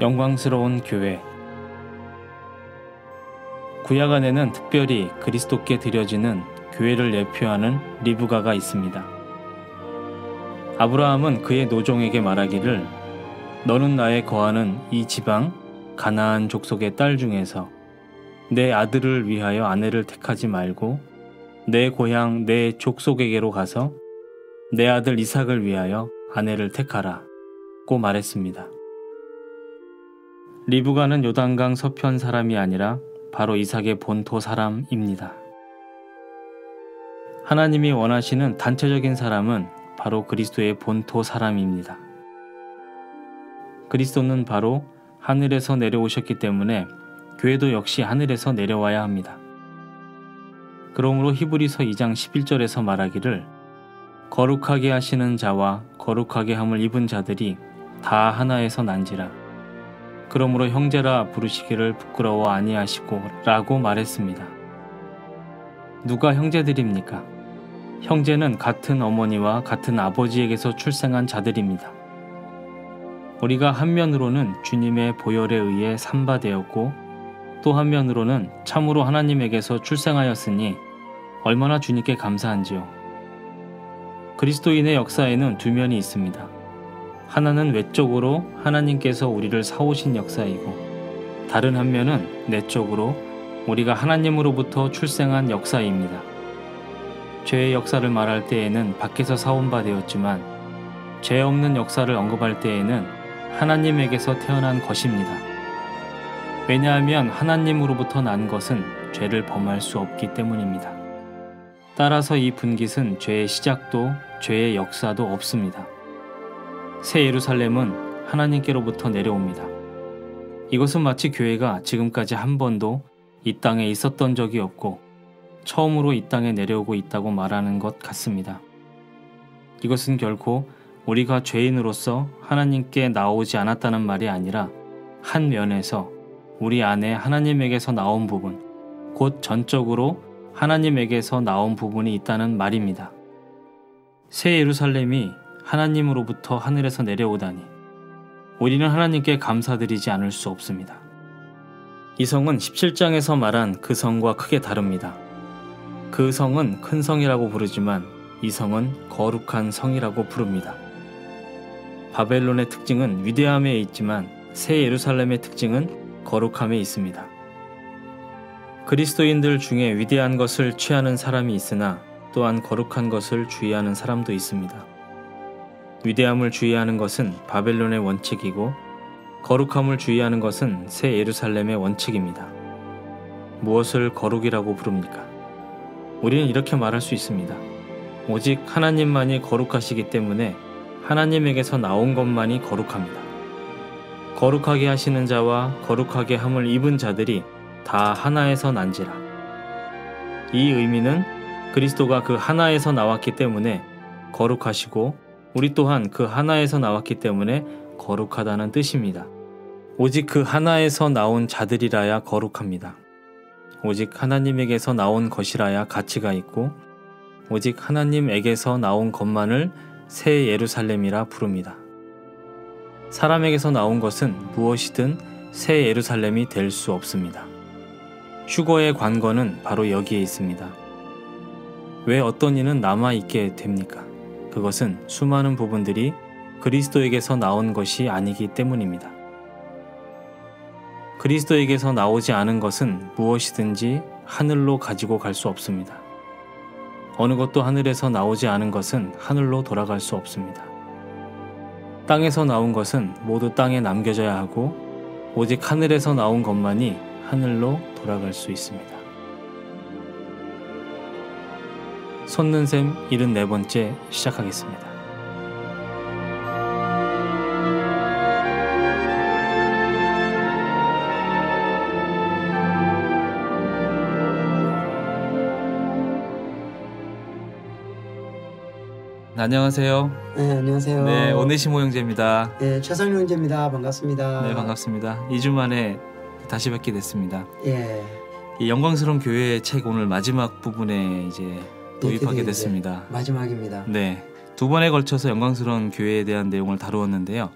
영광스러운 교회. 구약 안에는 특별히 그리스도께 드려지는 교회를 예표하는 리브가가 있습니다. 아브라함은 그의 노종에게 말하기를 너는 나의 거하는 이 지방 가나안 족속의 딸 중에서 내 아들을 위하여 아내를 택하지 말고 내 고향 내 족속에게로 가서 내 아들 이삭을 위하여 아내를 택하라 고 말했습니다. 리브가는 요단강 서편 사람이 아니라 바로 이삭의 본토 사람입니다. 하나님이 원하시는 단체적인 사람은 바로 그리스도의 본토 사람입니다. 그리스도는 바로 하늘에서 내려오셨기 때문에 교회도 역시 하늘에서 내려와야 합니다. 그러므로 히브리서 2장 11절에서 말하기를 거룩하게 하시는 자와 거룩하게 함을 입은 자들이 다 하나에서 난지라. 그러므로 형제라 부르시기를 부끄러워 아니하시고 라고 말했습니다. 누가 형제들입니까? 형제는 같은 어머니와 같은 아버지에게서 출생한 자들입니다. 우리가 한면으로는 주님의 보혈에 의해 삼바되었고 또 한면으로는 참으로 하나님에게서 출생하였으니 얼마나 주님께 감사한지요. 그리스도인의 역사에는 두 면이 있습니다. 하나는 외적으로 하나님께서 우리를 사오신 역사이고 다른 한면은 내적으로 우리가 하나님으로부터 출생한 역사입니다. 죄의 역사를 말할 때에는 밖에서 사온 바 되었지만 죄 없는 역사를 언급할 때에는 하나님에게서 태어난 것입니다. 왜냐하면 하나님으로부터 난 것은 죄를 범할 수 없기 때문입니다. 따라서 이 분깃은 죄의 시작도 죄의 역사도 없습니다. 새 예루살렘은 하나님께로부터 내려옵니다. 이것은 마치 교회가 지금까지 한 번도 이 땅에 있었던 적이 없고 처음으로 이 땅에 내려오고 있다고 말하는 것 같습니다. 이것은 결코 우리가 죄인으로서 하나님께 나오지 않았다는 말이 아니라 한 면에서 우리 안에 하나님에게서 나온 부분, 곧 전적으로 하나님에게서 나온 부분이 있다는 말입니다. 새 예루살렘이 하나님으로부터 하늘에서 내려오다니 우리는 하나님께 감사드리지 않을 수 없습니다. 이 성은 17장에서 말한 그 성과 크게 다릅니다. 그 성은 큰 성이라고 부르지만 이 성은 거룩한 성이라고 부릅니다. 바벨론의 특징은 위대함에 있지만 새 예루살렘의 특징은 거룩함에 있습니다. 그리스도인들 중에 위대한 것을 취하는 사람이 있으나 또한 거룩한 것을 주의하는 사람도 있습니다. 위대함을 주의하는 것은 바벨론의 원칙이고 거룩함을 주의하는 것은 새 예루살렘의 원칙입니다. 무엇을 거룩이라고 부릅니까? 우리는 이렇게 말할 수 있습니다. 오직 하나님만이 거룩하시기 때문에 하나님에게서 나온 것만이 거룩합니다. 거룩하게 하시는 자와 거룩하게 함을 입은 자들이 다 하나에서 난지라. 이 의미는 그리스도가 그 하나에서 나왔기 때문에 거룩하시고 우리 또한 그 하나에서 나왔기 때문에 거룩하다는 뜻입니다. 오직 그 하나에서 나온 자들이라야 거룩합니다. 오직 하나님에게서 나온 것이라야 가치가 있고 오직 하나님에게서 나온 것만을 새 예루살렘이라 부릅니다. 사람에게서 나온 것은 무엇이든 새 예루살렘이 될 수 없습니다. 휴거의 관건은 바로 여기에 있습니다. 왜 어떤 이는 남아있게 됩니까? 그것은 수많은 부분들이 그리스도에게서 나온 것이 아니기 때문입니다. 그리스도에게서 나오지 않은 것은 무엇이든지 하늘로 가지고 갈 수 없습니다. 어느 것도 하늘에서 나오지 않은 것은 하늘로 돌아갈 수 없습니다. 땅에서 나온 것은 모두 땅에 남겨져야 하고 오직 하늘에서 나온 것만이 하늘로 돌아갈 수 있습니다. 솟는 샘 74번째 시작하겠습니다. 안녕하세요. 네, 안녕하세요. 네, 오네시모 형제입니다. 네, 최상용 형제입니다. 반갑습니다. 네, 반갑습니다. 2주 만에 다시 뵙게 됐습니다. 예. 이 영광스러운 교회의 책 오늘 마지막 부분에 이제 도입하게 됐습니다. 마지막입니다. 네, 2번에 걸쳐서 영광스러운 교회에 대한 내용을 다루었는데요.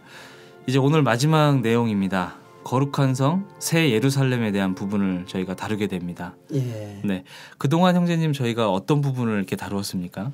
이제 오늘 마지막 내용입니다. 거룩한 성 새 예루살렘에 대한 부분을 저희가 다루게 됩니다. 예. 네, 그동안 형제님 저희가 어떤 부분을 이렇게 다루었습니까?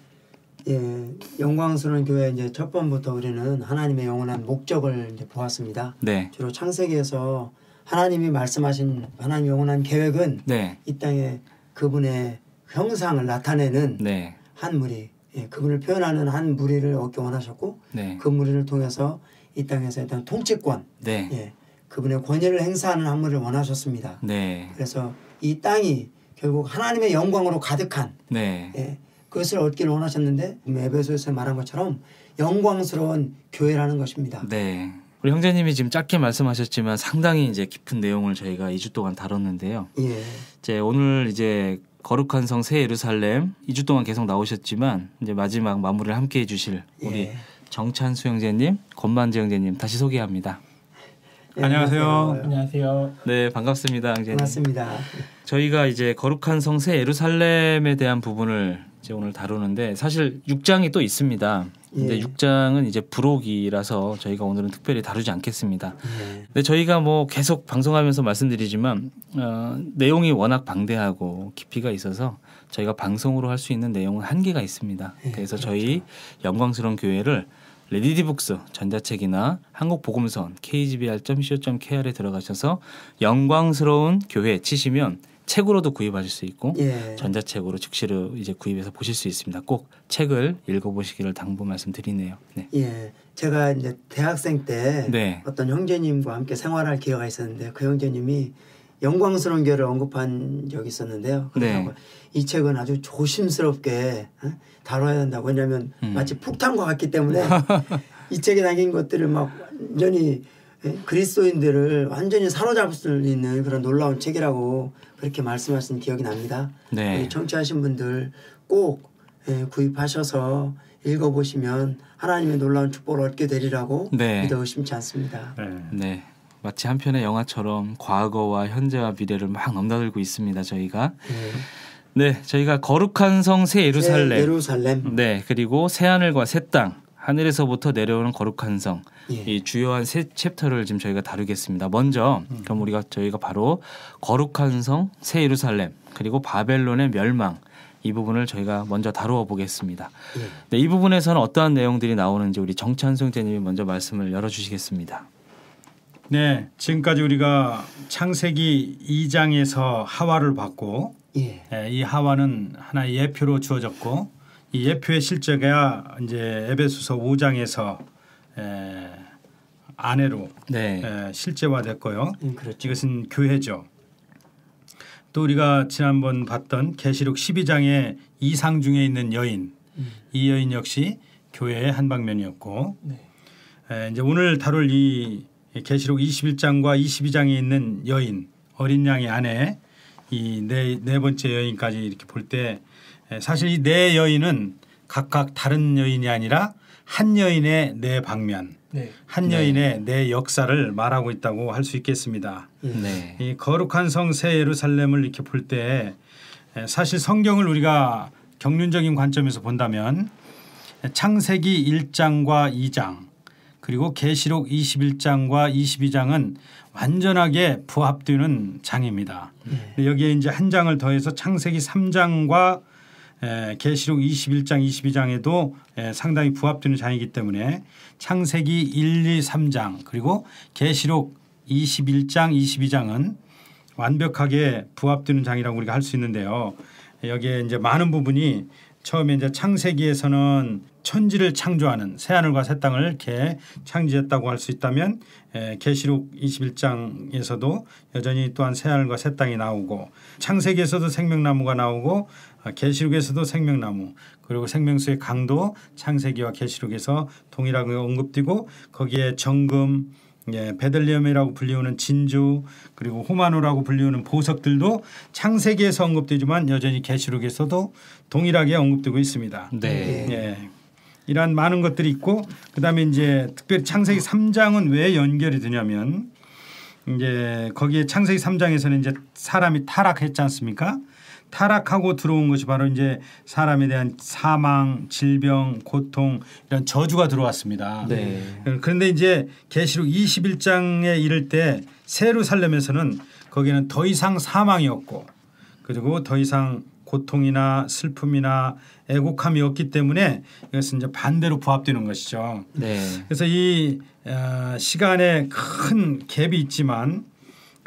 예, 영광스러운 교회 이제 첫 번부터 우리는 하나님의 영원한 목적을 이제 보았습니다. 네. 주로 창세기에서 하나님이 말씀하신 하나님의 영원한 계획은 네. 이 땅에 그분의 형상을 나타내는 네. 한 무리, 예, 그분을 표현하는 한 무리를 얻기 원하셨고, 네. 그 무리를 통해서 이 땅에서 일단 통치권, 네. 예, 그분의 권위를 행사하는 한 무리를 원하셨습니다. 네. 그래서 이 땅이 결국 하나님의 영광으로 가득한, 네. 예, 그것을 얻기를 원하셨는데 에베소에서 말한 것처럼 영광스러운 교회라는 것입니다. 네. 우리 형제님이 지금 짧게 말씀하셨지만 상당히 이제 깊은 내용을 저희가 2주 동안 다뤘는데요. 예. 이제 오늘 이제 거룩한 성 새 예루살렘 2주 동안 계속 나오셨지만 이제 마지막 마무리를 함께 해주실 우리 예. 정찬수 형제님, 권만재 형제님 다시 소개합니다. 예, 안녕하세요. 안녕하세요. 네, 반갑습니다, 형제님. 반갑습니다. 저희가 이제 거룩한 성 새 예루살렘에 대한 부분을 이제 오늘 다루는데 사실 6장이 또 있습니다. 근데 예. 6장은 이제 부록이라서 저희가 오늘은 특별히 다루지 않겠습니다. 예. 근데 저희가 뭐 계속 방송하면서 말씀드리지만 내용이 워낙 방대하고 깊이가 있어서 저희가 방송으로 할 수 있는 내용은 한계가 있습니다. 예, 그래서 그렇죠. 저희 영광스러운 교회를 레디디북스 전자책이나 한국복음선 kgbr.co.kr에 들어가셔서 영광스러운 교회 치시면 책으로도 구입하실 수 있고 예. 전자책으로 즉시로 이제 구입해서 보실 수 있습니다. 꼭 책을 읽어보시기를 당부 말씀드리네요. 네. 예. 제가 이제 대학생 때 네. 어떤 형제님과 함께 생활할 기회가 있었는데 그 형제님이 영광스러운 교회를 언급한 적이 있었는데요. 네. 그래서 이 책은 아주 조심스럽게 다뤄야 된다고. 왜냐하면 마치 폭탄과 같기 때문에 이 책에 담긴 것들을 막 완전히 그리스도인들을 완전히 사로잡을 수 있는 그런 놀라운 책이라고 그렇게 말씀하신 기억이 납니다. 네. 우리 청취하신 분들 꼭 구입하셔서 읽어보시면 하나님의 놀라운 축복을 얻게 되리라고 네. 믿어 의심치 않습니다. 네. 네. 마치 한 편의 영화처럼 과거와 현재와 미래를 막 넘나들고 있습니다. 저희가. 네, 저희가 거룩한 성 새 예루살렘. 예루살렘. 네, 그리고 새 하늘과 새 땅. 하늘에서부터 내려오는 거룩한 성. 예. 이 주요한 세 챕터를 지금 저희가 다루겠습니다. 먼저 그럼 저희가 바로 거룩한 성 새 예루살렘 그리고 바벨론의 멸망 이 부분을 저희가 먼저 다루어 보겠습니다. 예. 네, 이 부분에서는 어떠한 내용들이 나오는지 우리 정찬수 형제님이 먼저 말씀을 열어주시겠습니다. 네, 지금까지 우리가 창세기 2장에서 하와를 봤고 예. 이 하와는 하나의 예표로 주어졌고 이 예표의 실제가 이제 에베소서 5장에서 아내로 네. 실제화됐고요. 그렇죠. 이것은 교회죠. 또 우리가 지난번 봤던 계시록 12장의 이상 중에 있는 여인, 이 여인 역시 교회의 한 방면이었고 이제 오늘 다룰 이 계시록 21장과 22장에 있는 여인, 어린 양의 아내, 이 네 번째 여인까지 이렇게 볼 때 사실 이 네 여인은 각각 다른 여인이 아니라 한 여인의 네 방면, 한 여인의 네 역사를 말하고 있다고 할 수 있겠습니다. 네. 이 거룩한 성 새 예루살렘을 이렇게 볼 때 사실 성경을 우리가 경륜적인 관점에서 본다면 창세기 1장과 2장 그리고 계시록 21장과 22장은 완전하게 부합되는 장입니다. 여기에 이제 한 장을 더해서 창세기 3장과 계시록 21장, 22장에도 상당히 부합되는 장이기 때문에 창세기 1, 2, 3장 그리고 계시록 21장, 22장은 완벽하게 부합되는 장이라고 우리가 할 수 있는데요. 여기에 이제 많은 부분이 처음에 이제 창세기에서는 천지를 창조하는 새하늘과 새 땅을 이렇게 창조했다고 할 수 있다면 계시록 21장에서도 여전히 또한 새하늘과 새 땅이 나오고 창세기에서도 생명나무가 나오고 계시록에서도 생명나무 그리고 생명수의 강도 창세기와 계시록에서 동일하게 언급되고 거기에 정금 베들레헴이라고 불리우는 진주 그리고 호마노라고 불리우는 보석들도 창세기에서 언급되지만 여전히 계시록에서도 동일하게 언급되고 있습니다. 네. 예. 이러한 많은 것들이 있고 그다음에 이제 특별히 창세기 3장은 왜 연결이 되냐면 이제 거기에 창세기 3장에서는 이제 사람이 타락했지 않습니까? 타락하고 들어온 것이 바로 이제 사람에 대한 사망, 질병, 고통 이런 저주가 들어왔습니다. 네. 그런데 이제 계시록 21장에 이를 때 새 예루살렘에서는 거기는 더 이상 사망이 없고 그리고 더 이상 고통이나 슬픔이나 애곡함이 없기 때문에 이것은 이제 반대로 부합되는 것이죠. 네. 그래서 이 시간에 큰 갭이 있지만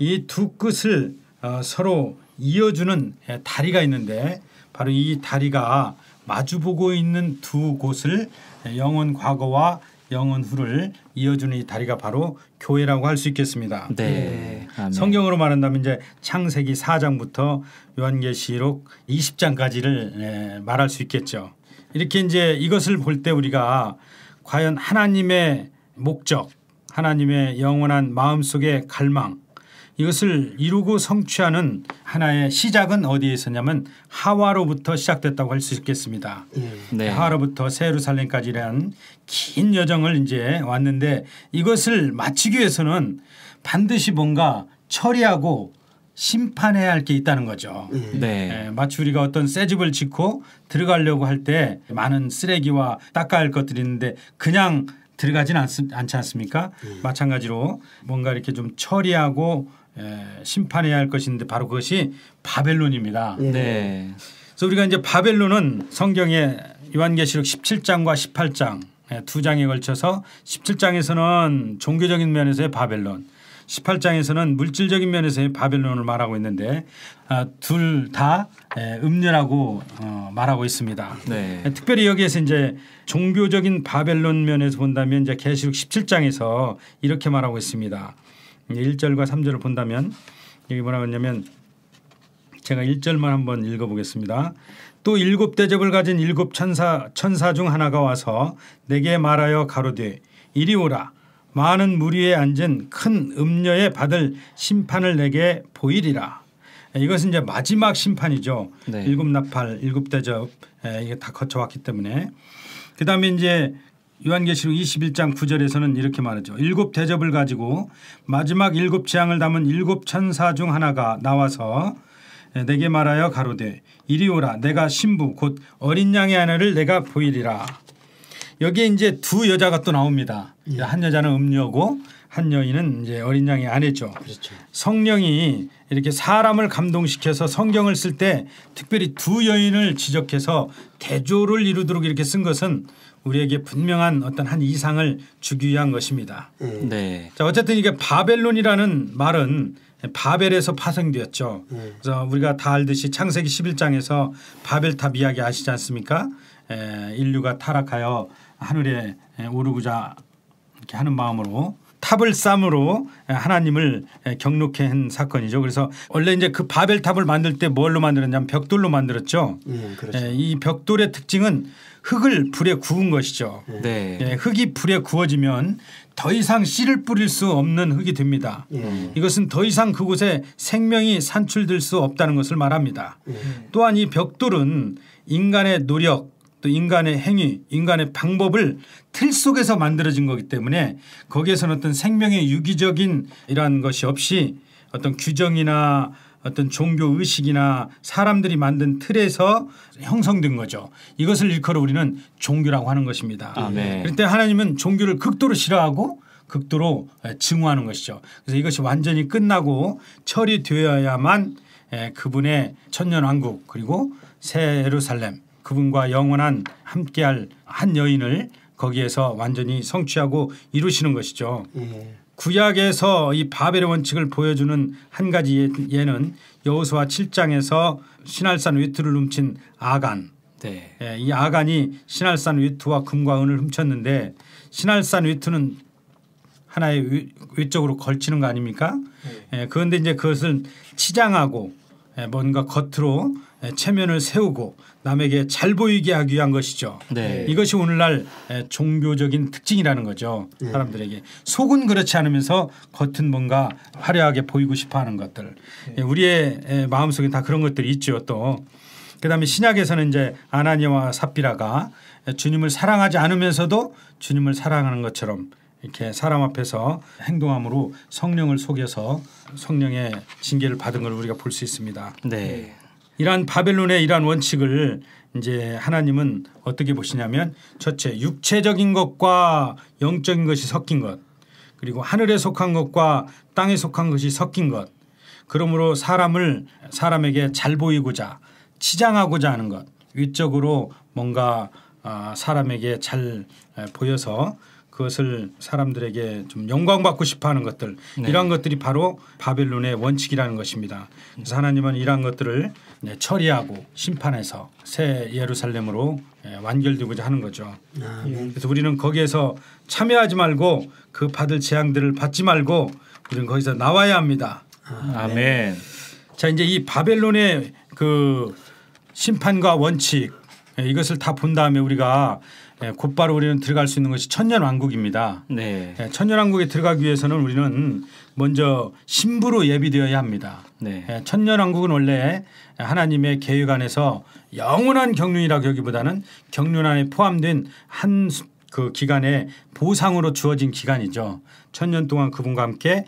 이 두 끝을 서로 이어주는 다리가 있는데 바로 이 다리가 마주보고 있는 두 곳을 영원 과거와 영원 후를 이어주는 이 다리가 바로 교회라고 할 수 있겠습니다. 네. 아멘. 성경으로 말한다면 이제 창세기 4장부터 요한계시록 20장까지를 말할 수 있겠죠. 이렇게 이제 이것을 볼 때 우리가 과연 하나님의 목적, 하나님의 영원한 마음속의 갈망 이것을 이루고 성취하는 하나의 시작은 어디에 있었냐면 하와로부터 시작됐다고 할 수 있겠습니다. 네. 하와로부터 새 예루살렘까지라는 긴 여정을 이제 왔는데 이것을 마치기 위해서는 반드시 뭔가 처리하고 심판해야 할 게 있다는 거죠. 네. 마치 우리가 어떤 새 집을 짓고 들어가려고 할 때 많은 쓰레기와 닦아야 할 것들이 있는데 그냥 들어가진 않지 않습니까? 마찬가지로 뭔가 이렇게 좀 처리하고 심판해야 할 것인데 바로 그것이 바벨론입니다. 네. 그래서 우리가 이제 바벨론은 성경에 요한계시록 17장과 18장 두 장에 걸쳐서 17장에서는 종교적인 면에서의 바벨론 18장에서는 물질적인 면에서의 바벨론을 말하고 있는데 둘 다 음녀라고 말하고 있습니다. 네. 특별히 여기에서 이제 종교적인 바벨론 면에서 본다면 이제 계시록 17장에서 이렇게 말하고 있습니다. 1절과 3절을 본다면 여기 뭐라고 했냐면 제가 1절만 한번 읽어보겠습니다. 또 일곱 대접을 가진 일곱 천사 중 하나가 와서 내게 말하여 가로되 이리 오라 많은 무리에 앉은 큰 음녀에 받을 심판을 내게 보이리라. 이것은 이제 마지막 심판이죠. 네. 일곱 나팔, 일곱 대접 이게 다 거쳐왔기 때문에 그다음에 이제 요한계시록 21장 9절에서는 이렇게 말하죠. 일곱 대접을 가지고 마지막 일곱 재앙을 담은 일곱 천사 중 하나가 나와서 내게 말하여 가로되 이리 오라 내가 신부 곧 어린 양의 아내를 내가 보이리라. 여기에 이제 두 여자가 또 나옵니다. 한 여자는 음녀고 한 여인은 이제 어린 양의 아내죠. 그렇죠. 성령이 이렇게 사람을 감동시켜서 성경을 쓸 때 특별히 두 여인을 지적해서 대조를 이루도록 이렇게 쓴 것은 우리에게 분명한 어떤 한 이상을 주기 위한 것입니다. 네. 자, 어쨌든 이게 바벨론이라는 말은 바벨에서 파생되었죠. 그래서 우리가 다 알듯이 창세기 11장에서 바벨탑 이야기 아시지 않습니까? 인류가 타락하여 하늘에 오르고자 이렇게 하는 마음으로 탑을 쌓음으로 하나님을 경록해 한 사건이죠. 그래서 원래 이제 그 바벨탑을 만들 때 뭘로 만들었냐면 벽돌로 만들었죠. 그렇죠. 이 벽돌의 특징은 흙을 불에 구운 것이죠. 네. 흙이 불에 구워지면 더 이상 씨를 뿌릴 수 없는 흙이 됩니다. 이것은 더 이상 그곳에 생명이 산출될 수 없다는 것을 말합니다. 또한 이 벽돌은 인간의 노력 또 인간의 행위, 인간의 방법을 틀 속에서 만들어진 거기 때문에 거기에서는 어떤 생명의 유기적인 이러한 것이 없이 어떤 규정이나 어떤 종교 의식이나 사람들이 만든 틀에서 형성된 거죠. 이것을 일컬어 우리는 종교라고 하는 것입니다. 아멘. 그럴 때 하나님은 종교를 극도로 싫어하고 극도로 증오하는 것이죠. 그래서 이것이 완전히 끝나고 처리되어야만 그분의 천년왕국 그리고 새 예루살렘 그분과 영원한 함께할 한 여인을 거기에서 완전히 성취하고 이루시는 것이죠. 구약에서 이 바벨의 원칙을 보여주는 한 가지 예는 여호수아 7장에서 신할산 외투를 훔친 아간. 네. 이 아간이 신할산 외투와 금과 은을 훔쳤는데 신할산 외투는 하나의 외적으로 걸치는 거 아닙니까? 그런데 이제 그것을 치장하고 뭔가 겉으로 체면을 세우고 남에게 잘 보이게 하기 위한 것이죠. 네. 이것이 오늘날 종교적인 특징이라는 거죠. 사람들에게 속은 그렇지 않으면서 겉은 뭔가 화려하게 보이고 싶어하는 것들. 우리의 마음속에 다 그런 것들이 있죠. 또 그다음에 신약에서는 이제 아나니아와 삽비라가 주님을 사랑하지 않으면서도 주님을 사랑하는 것처럼 이렇게 사람 앞에서 행동함으로 성령을 속여서 성령의 징계를 받은 걸 우리가 볼 수 있습니다. 네. 이러한 바벨론의 이러한 원칙을 이제 하나님은 어떻게 보시냐면 첫째 육체적인 것과 영적인 것이 섞인 것 그리고 하늘에 속한 것과 땅에 속한 것이 섞인 것 그러므로 사람에게 잘 보이고자 치장하고자 하는 것 위적으로 뭔가 사람에게 잘 보여서 그것을 사람들에게 좀 영광받고 싶어하는 것들 이러한 것들이 바로 바벨론의 원칙이라는 것입니다. 그래서 하나님은 이러한 것들을 처리하고 심판해서 새 예루살렘으로 완결되고자 하는 거죠. 그래서 우리는 거기에서 참여하지 말고 그 받을 재앙들을 받지 말고 우리는 거기서 나와야 합니다. 아멘. 자 이제 이 바벨론의 그 심판과 원칙 이것을 다 본 다음에 우리가 곧바로 우리는 들어갈 수 있는 것이 천년왕국입니다. 네. 천년왕국에 들어가기 위해서는 우리는 먼저 신부로 예비되어야 합니다. 네. 천년왕국은 원래 하나님의 계획 안에서 영원한 경륜이라고 여기보다는 경륜 안에 포함된 한 그 기간에 보상으로 주어진 기간이죠. 천년 동안 그분과 함께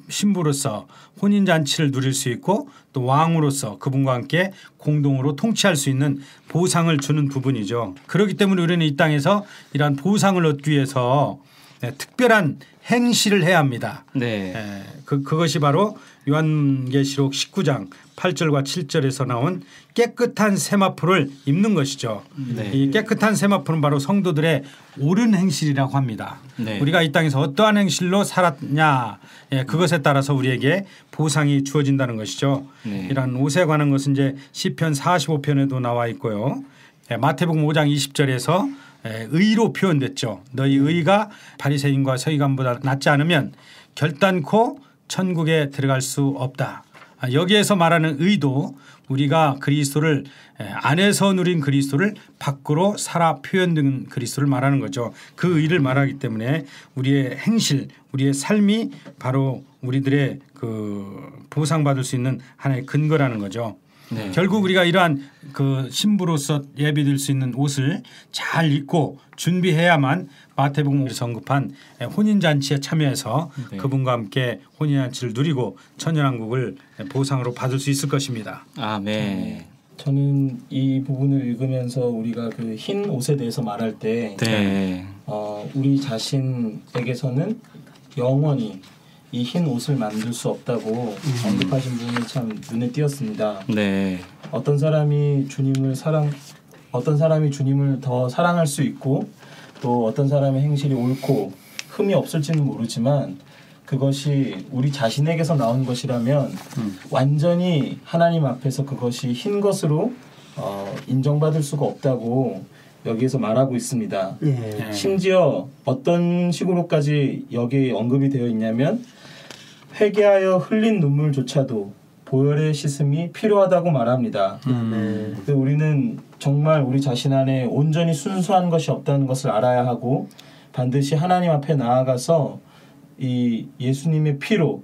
신부로서 혼인잔치를 누릴 수 있고 또 왕으로서 그분과 함께 공동으로 통치할 수 있는 보상을 주는 부분이죠. 그렇기 때문에 우리는 이 땅에서 이러한 보상을 얻기 위해서 특별한 행실을 해야 합니다. 네. 그것이 바로 요한계시록 19장 8절과 7절에서 나온 깨끗한 세마포를 입는 것이죠. 네. 이 깨끗한 세마포는 바로 성도들의 옳은 행실이라고 합니다. 네. 우리가 이 땅에서 어떠한 행실로 살았냐 그것에 따라서 우리에게 보상이 주어진다는 것이죠. 네. 이러한 옷에 관한 것은 이제 시편 45편에도 나와 있고요. 마태복음 5장 20절에서 의로 표현됐죠. 너희 의가 바리새인과 서기관보다 낫지 않으면 결단코 천국에 들어갈 수 없다. 여기에서 말하는 의도 우리가 그리스도를 안에서 누린 그리스도를 밖으로 살아 표현된 그리스도를 말하는 거죠. 그 의를 말하기 때문에 우리의 행실 우리의 삶이 바로 우리들의 그 보상받을 수 있는 하나의 근거라는 거죠. 네. 결국 우리가 이러한 그 신부로서 예비될 수 있는 옷을 잘 입고 준비해야만 마태복음에서 언급한 혼인잔치에 참여해서 네. 그분과 함께 혼인잔치를 누리고 천년왕국을 보상으로 받을 수 있을 것입니다. 아멘. 저는 이 부분을 읽으면서 우리가 그 흰 옷에 대해서 말할 때 네. 우리 자신에게서는 영원히 이 흰 옷을 만들 수 없다고 언급하신 부분이 참 눈에 띄었습니다. 네. 어떤 사람이 주님을 더 사랑할 수 있고 또 어떤 사람의 행실이 옳고 흠이 없을지는 모르지만 그것이 우리 자신에게서 나온 것이라면 완전히 하나님 앞에서 그것이 흰 것으로 인정받을 수가 없다고 여기에서 말하고 있습니다. 예. 심지어 어떤 식으로까지 여기 언급이 되어 있냐면 회개하여 흘린 눈물조차도 보혈의 씻음이 필요하다고 말합니다. 우리는 정말 우리 자신 안에 온전히 순수한 것이 없다는 것을 알아야 하고 반드시 하나님 앞에 나아가서 이 예수님의 피로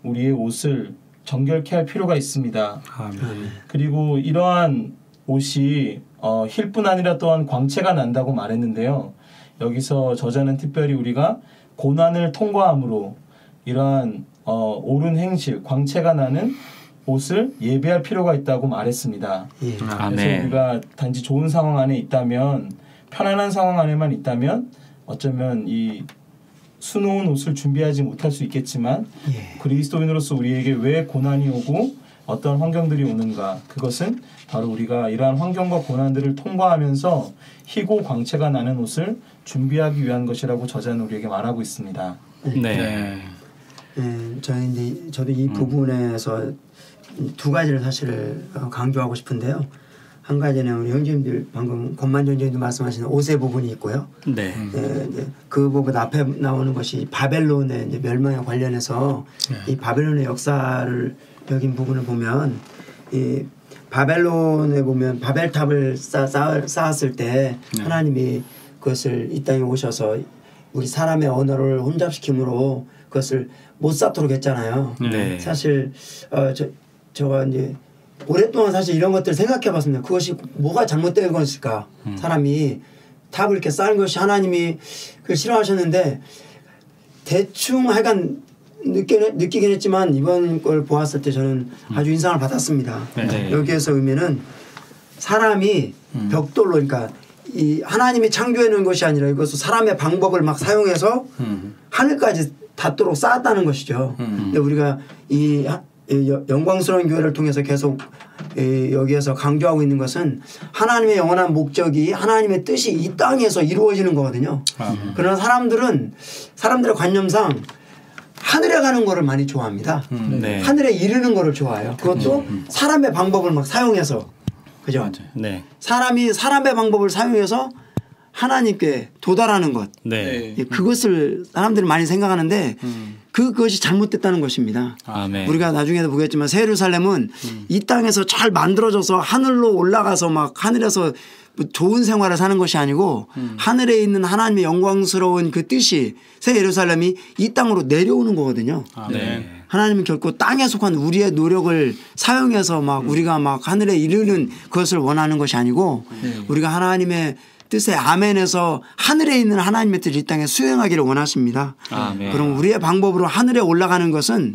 우리의 옷을 정결케 할 필요가 있습니다. 아멘. 그리고 이러한 옷이 힐뿐 아니라 또한 광채가 난다고 말했는데요. 여기서 저자는 특별히 우리가 고난을 통과함으로 이러한 옳은 행실, 광채가 나는 옷을 예배할 필요가 있다고 말했습니다. 예. 그래서 아멘. 우리가 단지 좋은 상황 안에 있다면 편안한 상황 안에만 있다면 어쩌면 이 수놓은 옷을 준비하지 못할 수 있겠지만 예. 그리스도인으로서 우리에게 왜 고난이 오고 어떤 환경들이 오는가 그것은 바로 우리가 이러한 환경과 고난들을 통과하면서 희고 광채가 나는 옷을 준비하기 위한 것이라고 저자는 우리에게 말하고 있습니다. 네. 저도 이 부분에서 두 가지를 사실 강조하고 싶은데요. 한 가지는 우리 형제님들 방금 권만전 형제님도 말씀하신 옷의 부분이 있고요. 네. 이제 그 부분 앞에 나오는 것이 바벨론의 이제 멸망에 관련해서 이 바벨론의 역사를 여긴 부분을 보면 이 바벨론에 보면 바벨탑을 쌓았을 때 하나님이 그것을 이 땅에 오셔서 우리 사람의 언어를 혼잡시킴으로 그것을 못 쌓도록 했잖아요. 네. 사실 저가 이제 오랫동안 사실 이런 것들을 생각해봤습니다. 그것이 뭐가 잘못된 것일까? 사람이 탑을 이렇게 쌓은 것이 하나님이 그걸 싫어하셨는데 대충 하여간 느끼긴 했지만 이번 걸 보았을 때 저는 아주 인상을 받았습니다. 네. 여기에서 의미는 사람이 벽돌로 그러니까 이 하나님이 창조해 놓은 것이 아니라 이것을 사람의 방법을 막 사용해서 하늘까지 닿도록 쌓았다는 것이죠. 근데 우리가 이 영광스러운 교회를 통해서 계속 여기에서 강조하고 있는 것은 하나님의 영원한 목적이 하나님의 뜻이 이 땅에서 이루어지는 거거든요. 그러나 사람들의 관념상 하늘에 가는 거를 많이 좋아합니다. 네. 하늘에 이르는 거를 좋아해요. 그것도 사람의 방법을 막 사용해서. 그죠? 맞아요. 네. 사람이 사람의 방법을 사용해서 하나님께 도달하는 것. 네. 그것을 사람들이 많이 생각하는데 그것이 잘못됐다는 것입니다. 아멘. 우리가 나중에도 보겠지만 새 예루살렘은 이 땅에서 잘 만들어져서 하늘로 올라가서 막 하늘에서 좋은 생활을 사는 것이 아니고 하늘에 있는 하나님의 영광스러운 그 뜻이 새 예루살렘이 이 땅으로 내려오는 거거든요. 네. 하나님은 결코 땅에 속한 우리의 노력을 사용해서 막 우리가 막 하늘에 이르는 그것을 원하는 것이 아니고 우리가 하나님의 뜻에 아멘에서 하늘에 있는 하나님의 뜻을 이 땅에 수행하기를 원하십니다. 아멘. 그럼 우리의 방법으로 하늘에 올라가는 것은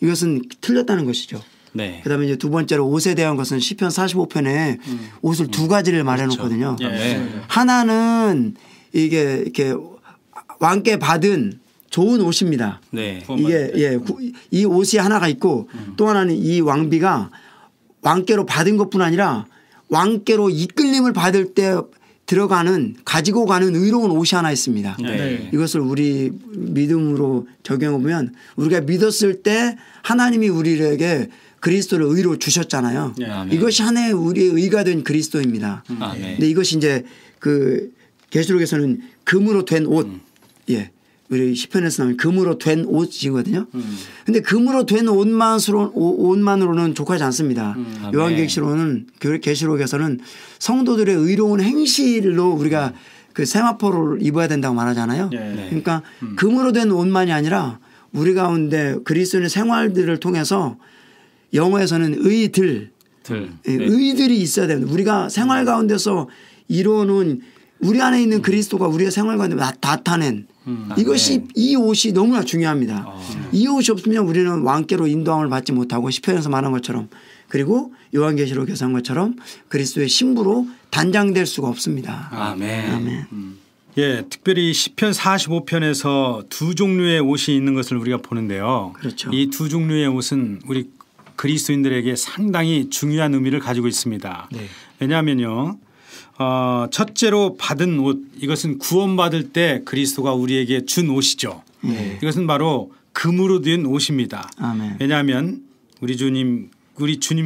이것은 틀렸다는 것이죠. 네. 그다음에 이제 두 번째로 옷에 대한 것은 시편 45편에 옷을 두 가지를 말해놓거든요. 그렇죠. 네. 하나는 이게 이렇게 왕께 받은 좋은 옷입니다. 네. 이게 이 옷이 하나가 있고 또 하나는 이 왕비가 왕께로 받은 것뿐 아니라 왕께로 이끌림을 받을 때 가지고 가는 의로운 옷이 하나 있습니다. 네. 이것을 우리 믿음으로 적용해 보면 우리가 믿었을 때 하나님이 우리에게 그리스도를 의로 주셨잖아요. 아멘. 이것이 하나의 우리의 의가 된 그리스도입니다. 아멘. 근데 이것이 이제 그 계시록에서는 금으로 된 옷. 예. 우리 시편에서 나오는 금으로 된 옷이거든요. 근데 금으로 된 옷만으로는 족하지 않습니다. 요한계시록에서는 성도들의 의로운 행실로 우리가 그 세마포를 입어야 된다고 말하잖아요. 네. 그러니까 금으로 된 옷만이 아니라 우리 가운데 그리스도인의 생활들을 통해서 영어에서는 의들이 있어야 됩니다. 우리가 생활 가운데서 이루어놓은 우리 안에 있는 그리스도가 우리의 생활 가운데 나타낸 이것이 이 옷이 너무나 중요합니다. 이 옷이 없으면 우리는 왕께로 인도함을 받지 못하고 시편에서 말한 것처럼 그리고 요한계시록에서 한 것처럼 그리스도의 신부로 단장될 수가 없습니다. 아멘. 아멘. 예, 특별히 시편 45편에서 두 종류의 옷이 있는 것을 우리가 보는데요. 그렇죠. 이 두 종류의 옷은 우리 그리스도인들에게 상당히 중요한 의미를 가지고 있습니다. 네. 왜냐하면요. 첫째로 받은 옷 이것은 구원받을 때 그리스도가 우리에게 준 옷이죠. 네. 이것은 바로 금으로 된 옷입니다. 아멘. 왜냐하면 우리 주님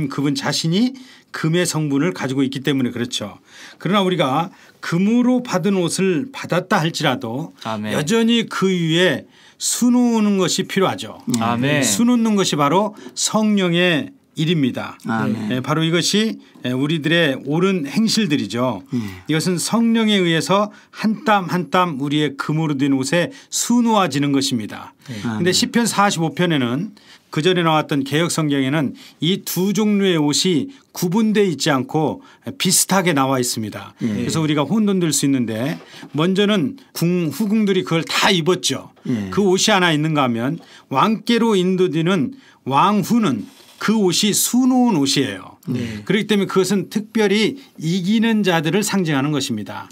그분 자신이 금의 성분을 가지고 있기 때문에 그렇죠. 그러나 우리가 금으로 받은 옷을 받았다 할지라도 아멘. 여전히 그 위에 수놓는 것이 필요하죠. 아멘. 수놓는 것이 바로 성령의 일입니다. 아멘. 바로 이것이 우리들의 옳은 행실들이죠. 이것은 성령에 의해서 한 땀 한 땀 우리의 금으로 된 옷에 수놓아지는 것입니다. 그런데 시편 45편에는 그전에 나왔던 개역 성경에는 이 두 종류의 옷이 구분되어 있지 않고 비슷하게 나와 있습니다. 그래서 우리가 혼돈될 수 있는데 먼저는 후궁들이 그걸 다 입었죠. 그 옷이 하나 있는가 하면 왕께로 인도되는 왕후는 그 옷이 수놓은 옷이에요. 그렇기 때문에 그것은 특별히 이기는 자들을 상징하는 것입니다.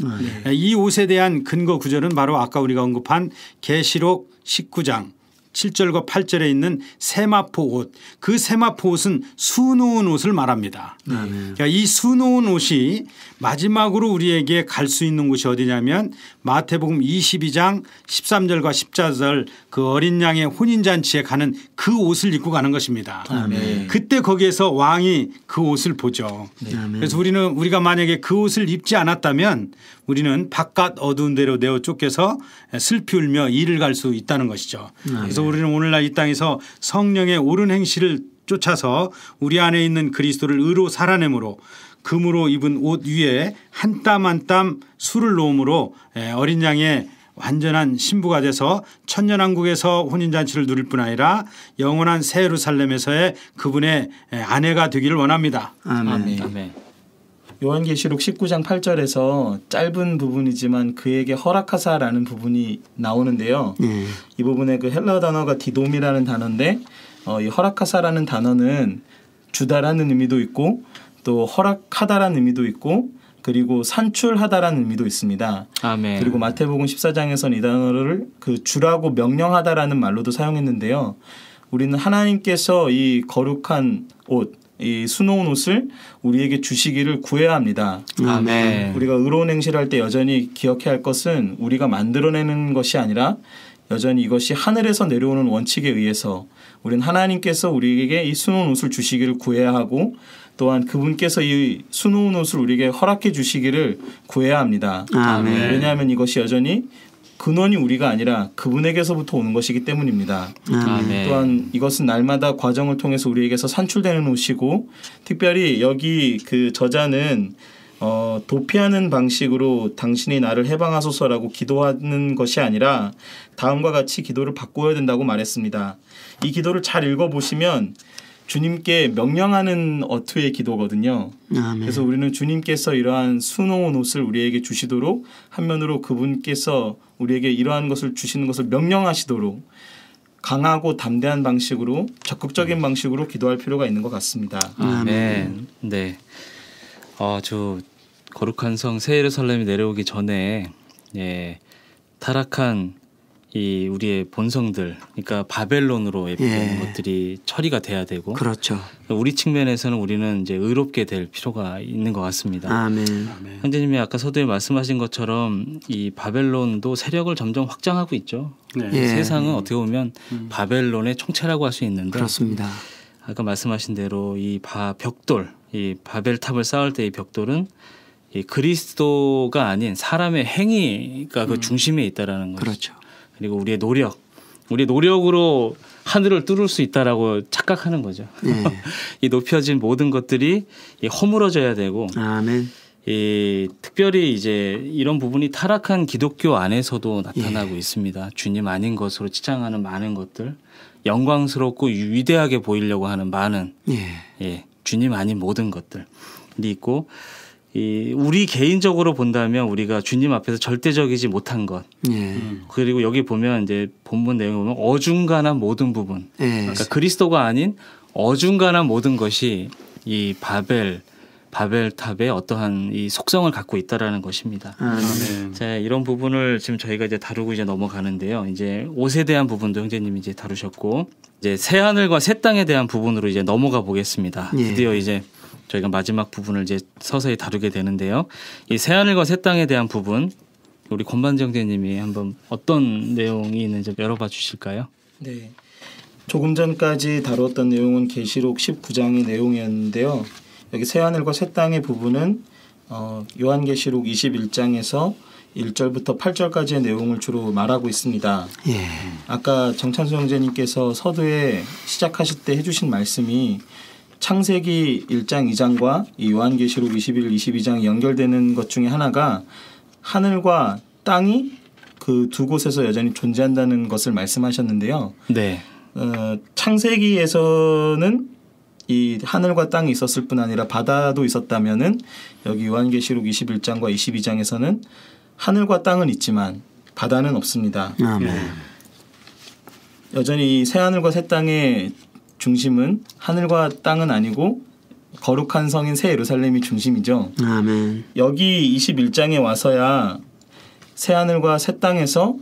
이 옷에 대한 근거 구절은 바로 아까 우리가 언급한 계시록 19장 7절과 8절에 있는 세마포 옷. 그 세마포 옷은 수놓은 옷을 말합니다. 그러니까 이 수놓은 옷이 마지막으로 우리에게 갈 수 있는 곳이 어디냐면 마태복음 22장 13절과 14절 그 어린 양의 혼인잔치에 가는 그 옷을 입고 가는 것입니다. 아멘. 그때 거기에서 왕이 그 옷을 보죠. 그래서 우리가 만약에 그 옷을 입지 않았다면 우리는 바깥 어두운 데로 내어 쫓겨서 슬피 울며 이를 갈 수 있다는 것이죠. 그래서 우리는 오늘날 이 땅에서 성령의 옳은 행실을 쫓아서 우리 안에 있는 그리스도를 의로 살아내므로 금으로 입은 옷 위에 한 땀 한 땀 술을 놓음으로 어린 양의 완전한 신부가 돼서 천년왕국에서 혼인잔치를 누릴 뿐 아니라 영원한 새 예루살렘에서의 그분의 아내가 되기를 원합니다. 아멘. 아멘. 요한계시록 19장 8절에서 짧은 부분이지만 그에게 허락하사라는 부분이 나오는데요. 이 부분에 그 헬라어 단어가 디돔이라는 단어인데 이 허락하사라는 단어는 주다라는 의미도 있고 또 허락하다라는 의미도 있고 그리고 산출하다라는 의미도 있습니다. 아멘. 그리고 마태복음 14장에서는 이 단어를 그 주라고 명령하다라는 말로도 사용했는데요. 우리는 하나님께서 이 거룩한 옷, 이 수놓은 옷을 우리에게 주시기를 구해야 합니다. 아멘. 우리가 의로운 행실을 할 때 여전히 기억해야 할 것은 우리가 만들어내는 것이 아니라 여전히 이것이 하늘에서 내려오는 원칙에 의해서 우리는 하나님께서 우리에게 이 수놓은 옷을 주시기를 구해야 하고 또한 그분께서 이 수놓은 옷을 우리에게 허락해 주시기를 구해야 합니다. 아멘. 왜냐하면 이것이 여전히 근원이 우리가 아니라 그분에게서부터 오는 것이기 때문입니다. 아멘. 또한 이것은 날마다 과정을 통해서 우리에게서 산출되는 옷이고 특별히 여기 그 저자는 도피하는 방식으로 당신이 나를 해방하소서라고 기도하는 것이 아니라 다음과 같이 기도를 바꾸어야 된다고 말했습니다. 이 기도를 잘 읽어보시면 주님께 명령하는 어투의 기도거든요. 아멘. 그래서 우리는 주님께서 이러한 수놓은 옷을 우리에게 주시도록 한면으로 그분께서 우리에게 이러한 것을 주시는 것을 명령하시도록 강하고 담대한 방식으로 적극적인 방식으로 기도할 필요가 있는 것 같습니다. 아멘. 네. 저 거룩한 성 새 예루살렘이 내려오기 전에 타락한 이 우리의 본성들, 그러니까 바벨론으로 예배되는 것들이 처리가 돼야 되고, 그렇죠. 우리 측면에서는 우리는 이제 의롭게 될 필요가 있는 것 같습니다. 아멘. 형제님이 아까 서두에 말씀하신 것처럼 이 바벨론도 세력을 점점 확장하고 있죠. 예. 세상은 어떻게 보면 바벨론의 총체라고 할 수 있는데, 그렇습니다. 아까 말씀하신 대로 이 벽돌, 이 바벨탑을 쌓을 때 이 벽돌은 이 그리스도가 아닌 사람의 행위가 그 중심에 있다라는 거죠. 그렇죠. 그리고 우리의 노력으로 하늘을 뚫을 수 있다라고 착각하는 거죠. 네. 이 높여진 모든 것들이 허물어져야 되고, 아멘. 특별히 이제 이런 부분이 타락한 기독교 안에서도 나타나고 있습니다. 주님 아닌 것으로 치장하는 많은 것들, 영광스럽고 위대하게 보이려고 하는 많은 주님 아닌 모든 것들이 있고, 우리 개인적으로 본다면 우리가 주님 앞에서 절대적이지 못한 것, 그리고 여기 보면 이제 본문 내용을 보면 어중간한 모든 부분, 그러니까 그리스도가 아닌 어중간한 모든 것이 이 바벨탑의 어떠한 이 속성을 갖고 있다라는 것입니다. 자, 이런 부분을 지금 저희가 이제 다루고 이제 넘어가는데요. 이제 옷에 대한 부분도 형제님이 이제 다루셨고, 이제 새 하늘과 새 땅에 대한 부분으로 이제 넘어가 보겠습니다. 드디어 이제 저희가 마지막 부분을 이제 서서히 다루게 되는데요. 이 새 하늘과 새 땅에 대한 부분, 우리 권반지 형제님이 한번 어떤 내용이 있는지 열어봐 주실까요? 네. 조금 전까지 다루었던 내용은 계시록 19장의 내용이었는데요. 여기 새 하늘과 새 땅의 부분은 요한계시록 21장에서 1절부터 8절까지의 내용을 주로 말하고 있습니다. 아까 정찬수 형제님께서 서두에 시작하실 때 해주신 말씀이 창세기 1장 2장과 이 요한계시록 21, 22장이 연결되는 것 중에 하나가 하늘과 땅이 그 두 곳에서 여전히 존재한다는 것을 말씀하셨는데요. 네. 창세기에서는 이 하늘과 땅이 있었을 뿐 아니라 바다도 있었다면은 여기 요한계시록 21장과 22장에서는 하늘과 땅은 있지만 바다는 없습니다. 여전히 이 새 하늘과 새 땅의 중심은 하늘과 땅은 아니고 거룩한 성인 새 예루살렘이 중심이죠. 아멘. 여기 21장에 와서야 새 하늘과 새 땅에서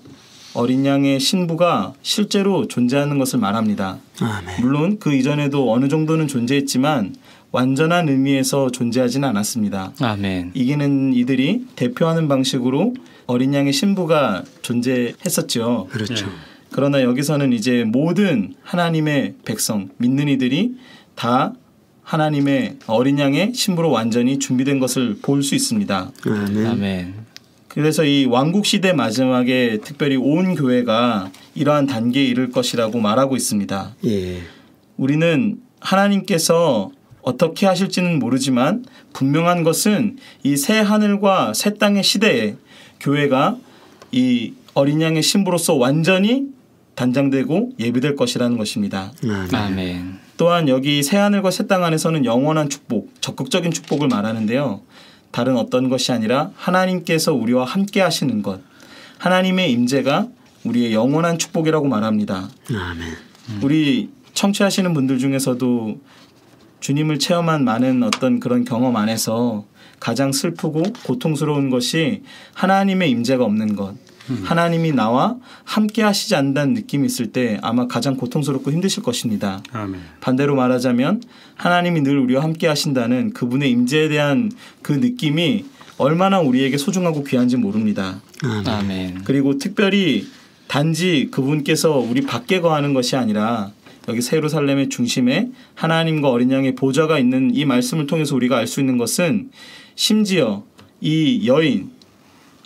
어린 양의 신부가 실제로 존재하는 것을 말합니다. 아멘. 물론 그 이전에도 어느 정도는 존재했지만 완전한 의미에서 존재하지는 않았습니다. 아멘. 이기는 이들이 대표하는 방식으로 어린 양의 신부가 존재했었죠. 그렇죠. 그러나 여기서는 이제 모든 하나님의 백성, 믿는 이들이 다 하나님의 어린 양의 신부로 완전히 준비된 것을 볼 수 있습니다. 아멘. 아멘. 그래서 이 왕국 시대 마지막에 특별히 온 교회가 이러한 단계에 이를 것이라고 말하고 있습니다. 우리는 하나님께서 어떻게 하실지는 모르지만 분명한 것은 이 새 하늘과 새 땅의 시대에 교회가 이 어린 양의 신부로서 완전히 단장되고 예비될 것이라는 것입니다. 아멘. 또한 여기 새하늘과 새 땅 안에서는 영원한 축복, 적극적인 축복을 말하는데요. 다른 어떤 것이 아니라 하나님께서 우리와 함께 하시는 것, 하나님의 임재가 우리의 영원한 축복이라고 말합니다. 아멘. 우리 청취하시는 분들 중에서도 주님을 체험한 많은 어떤 그런 경험 안에서 가장 슬프고 고통스러운 것이 하나님의 임재가 없는 것, 하나님이 나와 함께 하시지 않는다는 느낌이 있을 때 아마 가장 고통스럽고 힘드실 것입니다. 아멘. 반대로 말하자면 하나님이 늘 우리와 함께 하신다는 그분의 임재에 대한 그 느낌이 얼마나 우리에게 소중하고 귀한지 모릅니다. 아멘. 그리고 특별히 단지 그분께서 우리 밖에 거하는 것이 아니라 여기 새 예루살렘의 중심에 하나님과 어린 양의 보좌가 있는 이 말씀을 통해서 우리가 알 수 있는 것은 심지어 이 여인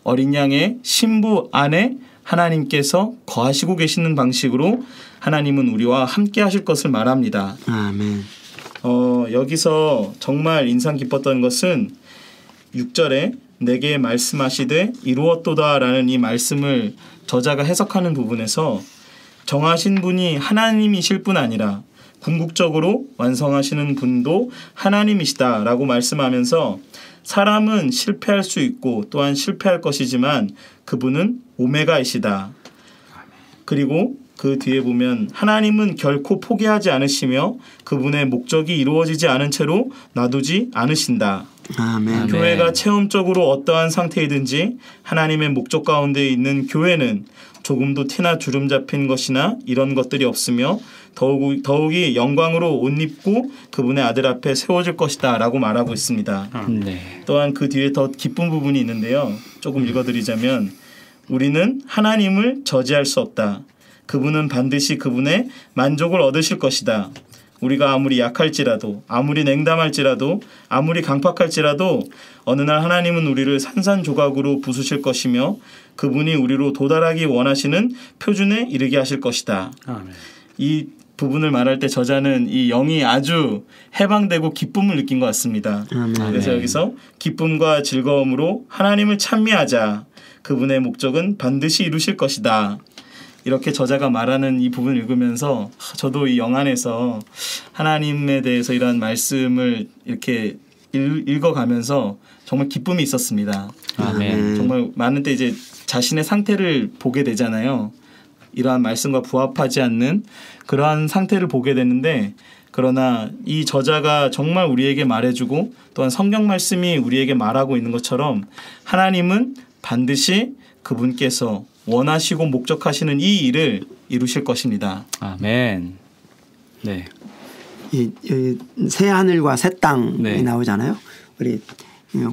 어린 양의 신부 안에 하나님께서 거하시고 계시는 방식으로 하나님은 우리와 함께 하실 것을 말합니다. 아멘. 여기서 정말 인상 깊었던 것은 6절에 내게 말씀하시되 이루었도다라는 이 말씀을 저자가 해석하는 부분에서 정하신 분이 하나님이실 뿐 아니라 궁극적으로 완성하시는 분도 하나님이시다라고 말씀하면서 사람은 실패할 수 있고 또한 실패할 것이지만 그분은 오메가이시다. 그리고 그 뒤에 보면 하나님은 결코 포기하지 않으시며 그분의 목적이 이루어지지 않은 채로 놔두지 않으신다. 아멘. 교회가 체험적으로 어떠한 상태이든지 하나님의 목적 가운데 있는 교회는 조금도 티나 주름 잡힌 것이나 이런 것들이 없으며 더욱이 영광으로 옷 입고 그분의 아들 앞에 세워질 것이다 라고 말하고 있습니다. 네. 또한 그 뒤에 더 기쁜 부분이 있는데요. 조금 읽어드리자면 우리는 하나님을 저지할 수 없다. 그분은 반드시 그분의 만족을 얻으실 것이다. 우리가 아무리 약할지라도 아무리 냉담할지라도 아무리 강팍할지라도 어느 날 하나님은 우리를 산산조각으로 부수실 것이며 그분이 우리로 도달하기 원하시는 표준에 이르게 하실 것이다. 아멘. 이 부분을 말할 때 저자는 이 영이 아주 해방되고 기쁨을 느낀 것 같습니다. 그래서 여기서 기쁨과 즐거움으로 하나님을 찬미하자. 그분의 목적은 반드시 이루실 것이다. 이렇게 저자가 말하는 이 부분을 읽으면서 저도 이 영안에서 하나님에 대해서 이러한 말씀을 이렇게 읽어가면서 정말 기쁨이 있었습니다. 아멘. 정말 많은 때 이제 자신의 상태를 보게 되잖아요. 이러한 말씀과 부합하지 않는 그러한 상태를 보게 되는데 그러나 이 저자가 정말 우리에게 말해주고 또한 성경 말씀이 우리에게 말하고 있는 것처럼 하나님은 반드시 그분께서 원하시고 목적하시는 이 일을 이루실 것입니다. 아멘. 네. 이 새 하늘과 새 땅이 네. 나오잖아요. 우리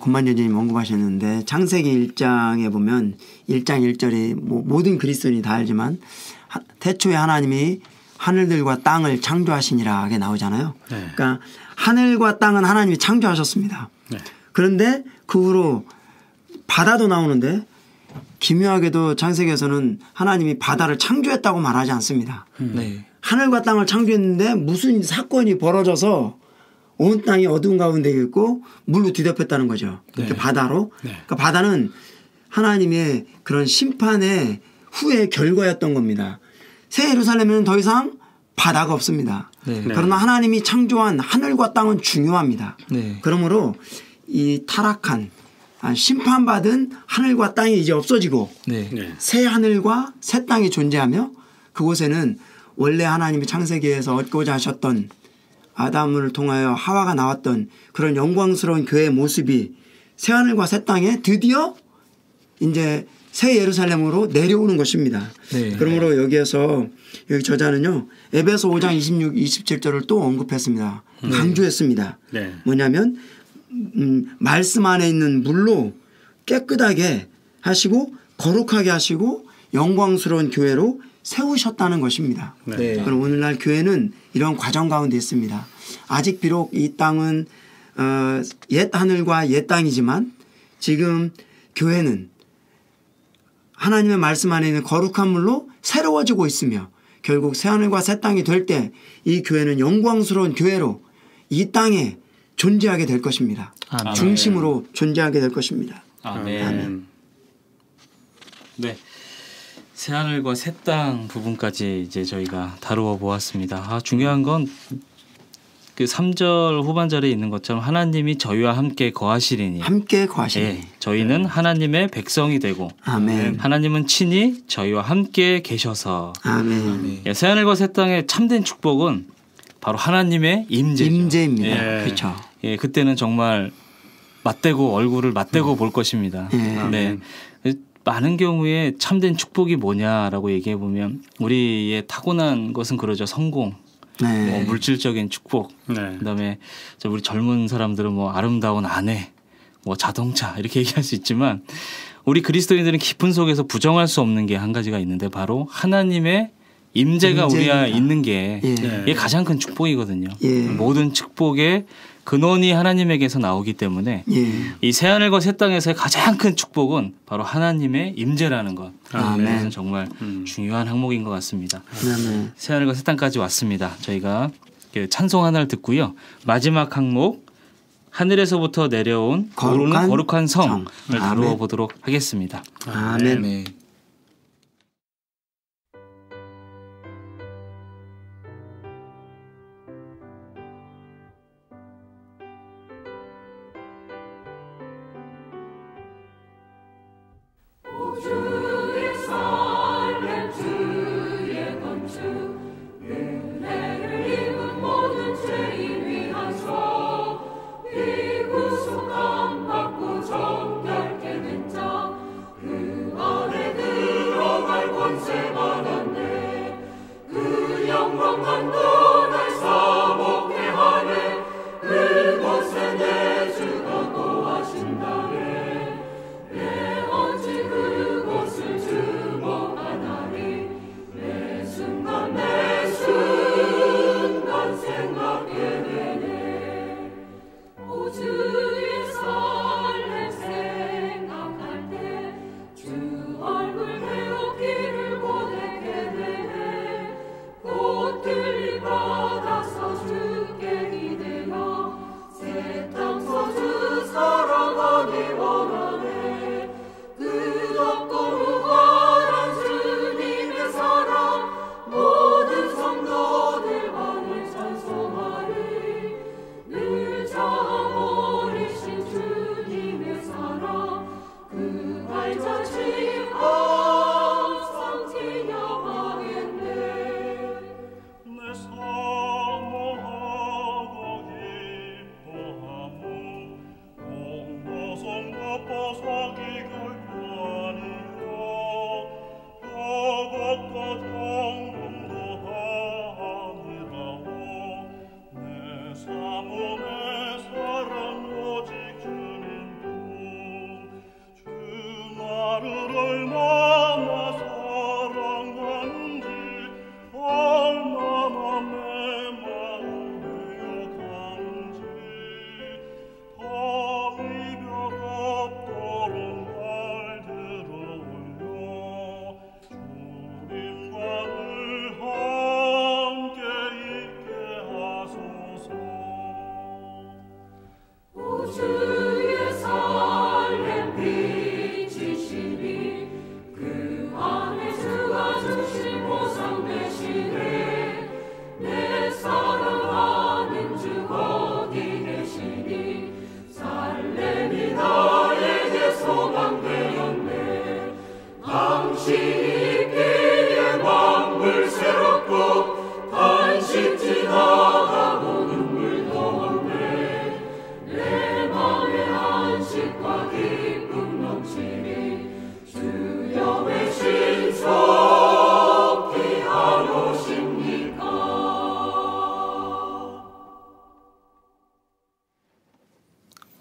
권만여진님 언급하셨는데 창세기 1장에 보면 1장 1절이 모든 그리스도인이 다 알지만 태초에 하나님이 하늘들과 땅을 창조하시니라 하게 나오잖아요. 네. 그러니까 하늘과 땅은 하나님이 창조하셨습니다. 네. 그런데 그 후로 바다도 나오는데 기묘하게도 창세기에서는 하나님이 바다를 창조했다고 말하지 않습니다. 네. 하늘과 땅을 창조했는데 무슨 사건이 벌어져서 온 땅이 어두운 가운데 있고 물로 뒤덮였다는 거죠. 이렇게 네. 바다로. 네. 그러니까 바다는 하나님의 그런 심판의 후의 결과였던 겁니다. 새 예루살렘에는 더 이상 바다가 없습니다. 네. 그러나 하나님이 창조한 하늘과 땅은 중요합니다. 네. 그러므로 이 타락한 심판받은 하늘과 땅이 이제 없어지고 네. 네. 새 하늘과 새 땅이 존재하며 그곳에는 원래 하나님이 창세기에서 얻고자 하셨던 아담을 통하여 하와가 나왔던 그런 영광스러운 교회의 모습이 새 하늘과 새 땅에 드디어 이제 새 예루살렘으로 내려오는 것입니다. 네. 그러므로 여기에서 여기 저자는요. 에베소 5장 26, 27절을 또 언급했습니다. 강조했습니다. 네. 뭐냐면 말씀 안에 있는 물로 깨끗하게 하시고 거룩하게 하시고 영광스러운 교회로 세우셨다는 것입니다. 네. 그럼 오늘날 교회는 이런 과정 가운데 있습니다. 아직 비록 이 땅은 옛 하늘과 옛 땅이지만 지금 교회는 하나님의 말씀 안에 있는 거룩한 물로 새로워지고 있으며 결국 새 하늘과 새 땅이 될 때 이 교회는 영광스러운 교회로 이 땅에 존재하게 될 것입니다. 아멘. 중심으로 존재하게 될 것입니다. 아멘. 아멘. 네. 새하늘과 새 땅 부분까지 이제 저희가 다루어 보았습니다. 중요한 건 그 3절 후반절에 있는 것처럼 하나님이 저희와 함께 거하시리니 함께 거하시리니 저희는 하나님의 백성이 되고 아멘. 하나님은 친히 저희와 함께 계셔서 아멘. 새하늘과 새 땅의 참된 축복은 바로 하나님의 임재입니다. 그렇죠. 그때는 정말 맞대고 얼굴을 맞대고 볼 것입니다. 네. 많은 경우에 참된 축복이 뭐냐라고 얘기해 보면 우리의 타고난 것은 그러죠. 성공, 뭐 물질적인 축복, 그다음에 우리 젊은 사람들은 뭐 아름다운 아내, 뭐 자동차 이렇게 얘기할 수 있지만 우리 그리스도인들은 깊은 속에서 부정할 수 없는 게 한 가지가 있는데 바로 하나님의 임재가 우리가 있는 게 이게 가장 큰 축복이거든요. 모든 축복의 근원이 하나님에게서 나오기 때문에 이 새하늘과 새 땅에서의 가장 큰 축복은 바로 하나님의 임재라는 것. 그래서 정말 중요한 항목인 것 같습니다. 새하늘과 새 땅까지 왔습니다. 저희가 찬송 하나를 듣고요. 마지막 항목 하늘에서부터 내려온 거룩한 성을 다루어 보도록 하겠습니다. 아멘.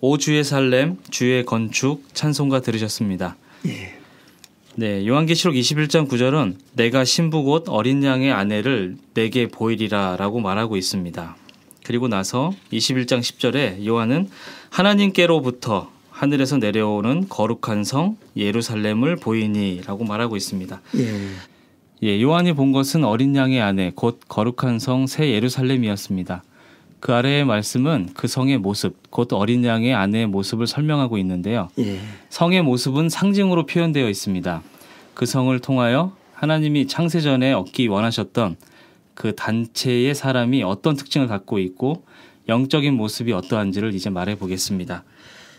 오 주의 살렘 주의 건축 찬송가 들으셨습니다. 네, 요한계시록 21장 9절은 내가 신부 곧 어린 양의 아내를 내게 보이리라 라고 말하고 있습니다. 그리고 나서 21장 10절에 요한은 하나님께로부터 하늘에서 내려오는 거룩한 성 예루살렘을 보이니 라고 말하고 있습니다. 요한이 본 것은 어린 양의 아내 곧 거룩한 성 새 예루살렘이었습니다. 그 아래의 말씀은 그 성의 모습, 곧 어린 양의 아내의 모습을 설명하고 있는데요. 성의 모습은 상징으로 표현되어 있습니다. 그 성을 통하여 하나님이 창세전에 얻기 원하셨던 그 단체의 사람이 어떤 특징을 갖고 있고 영적인 모습이 어떠한지를 이제 말해 보겠습니다.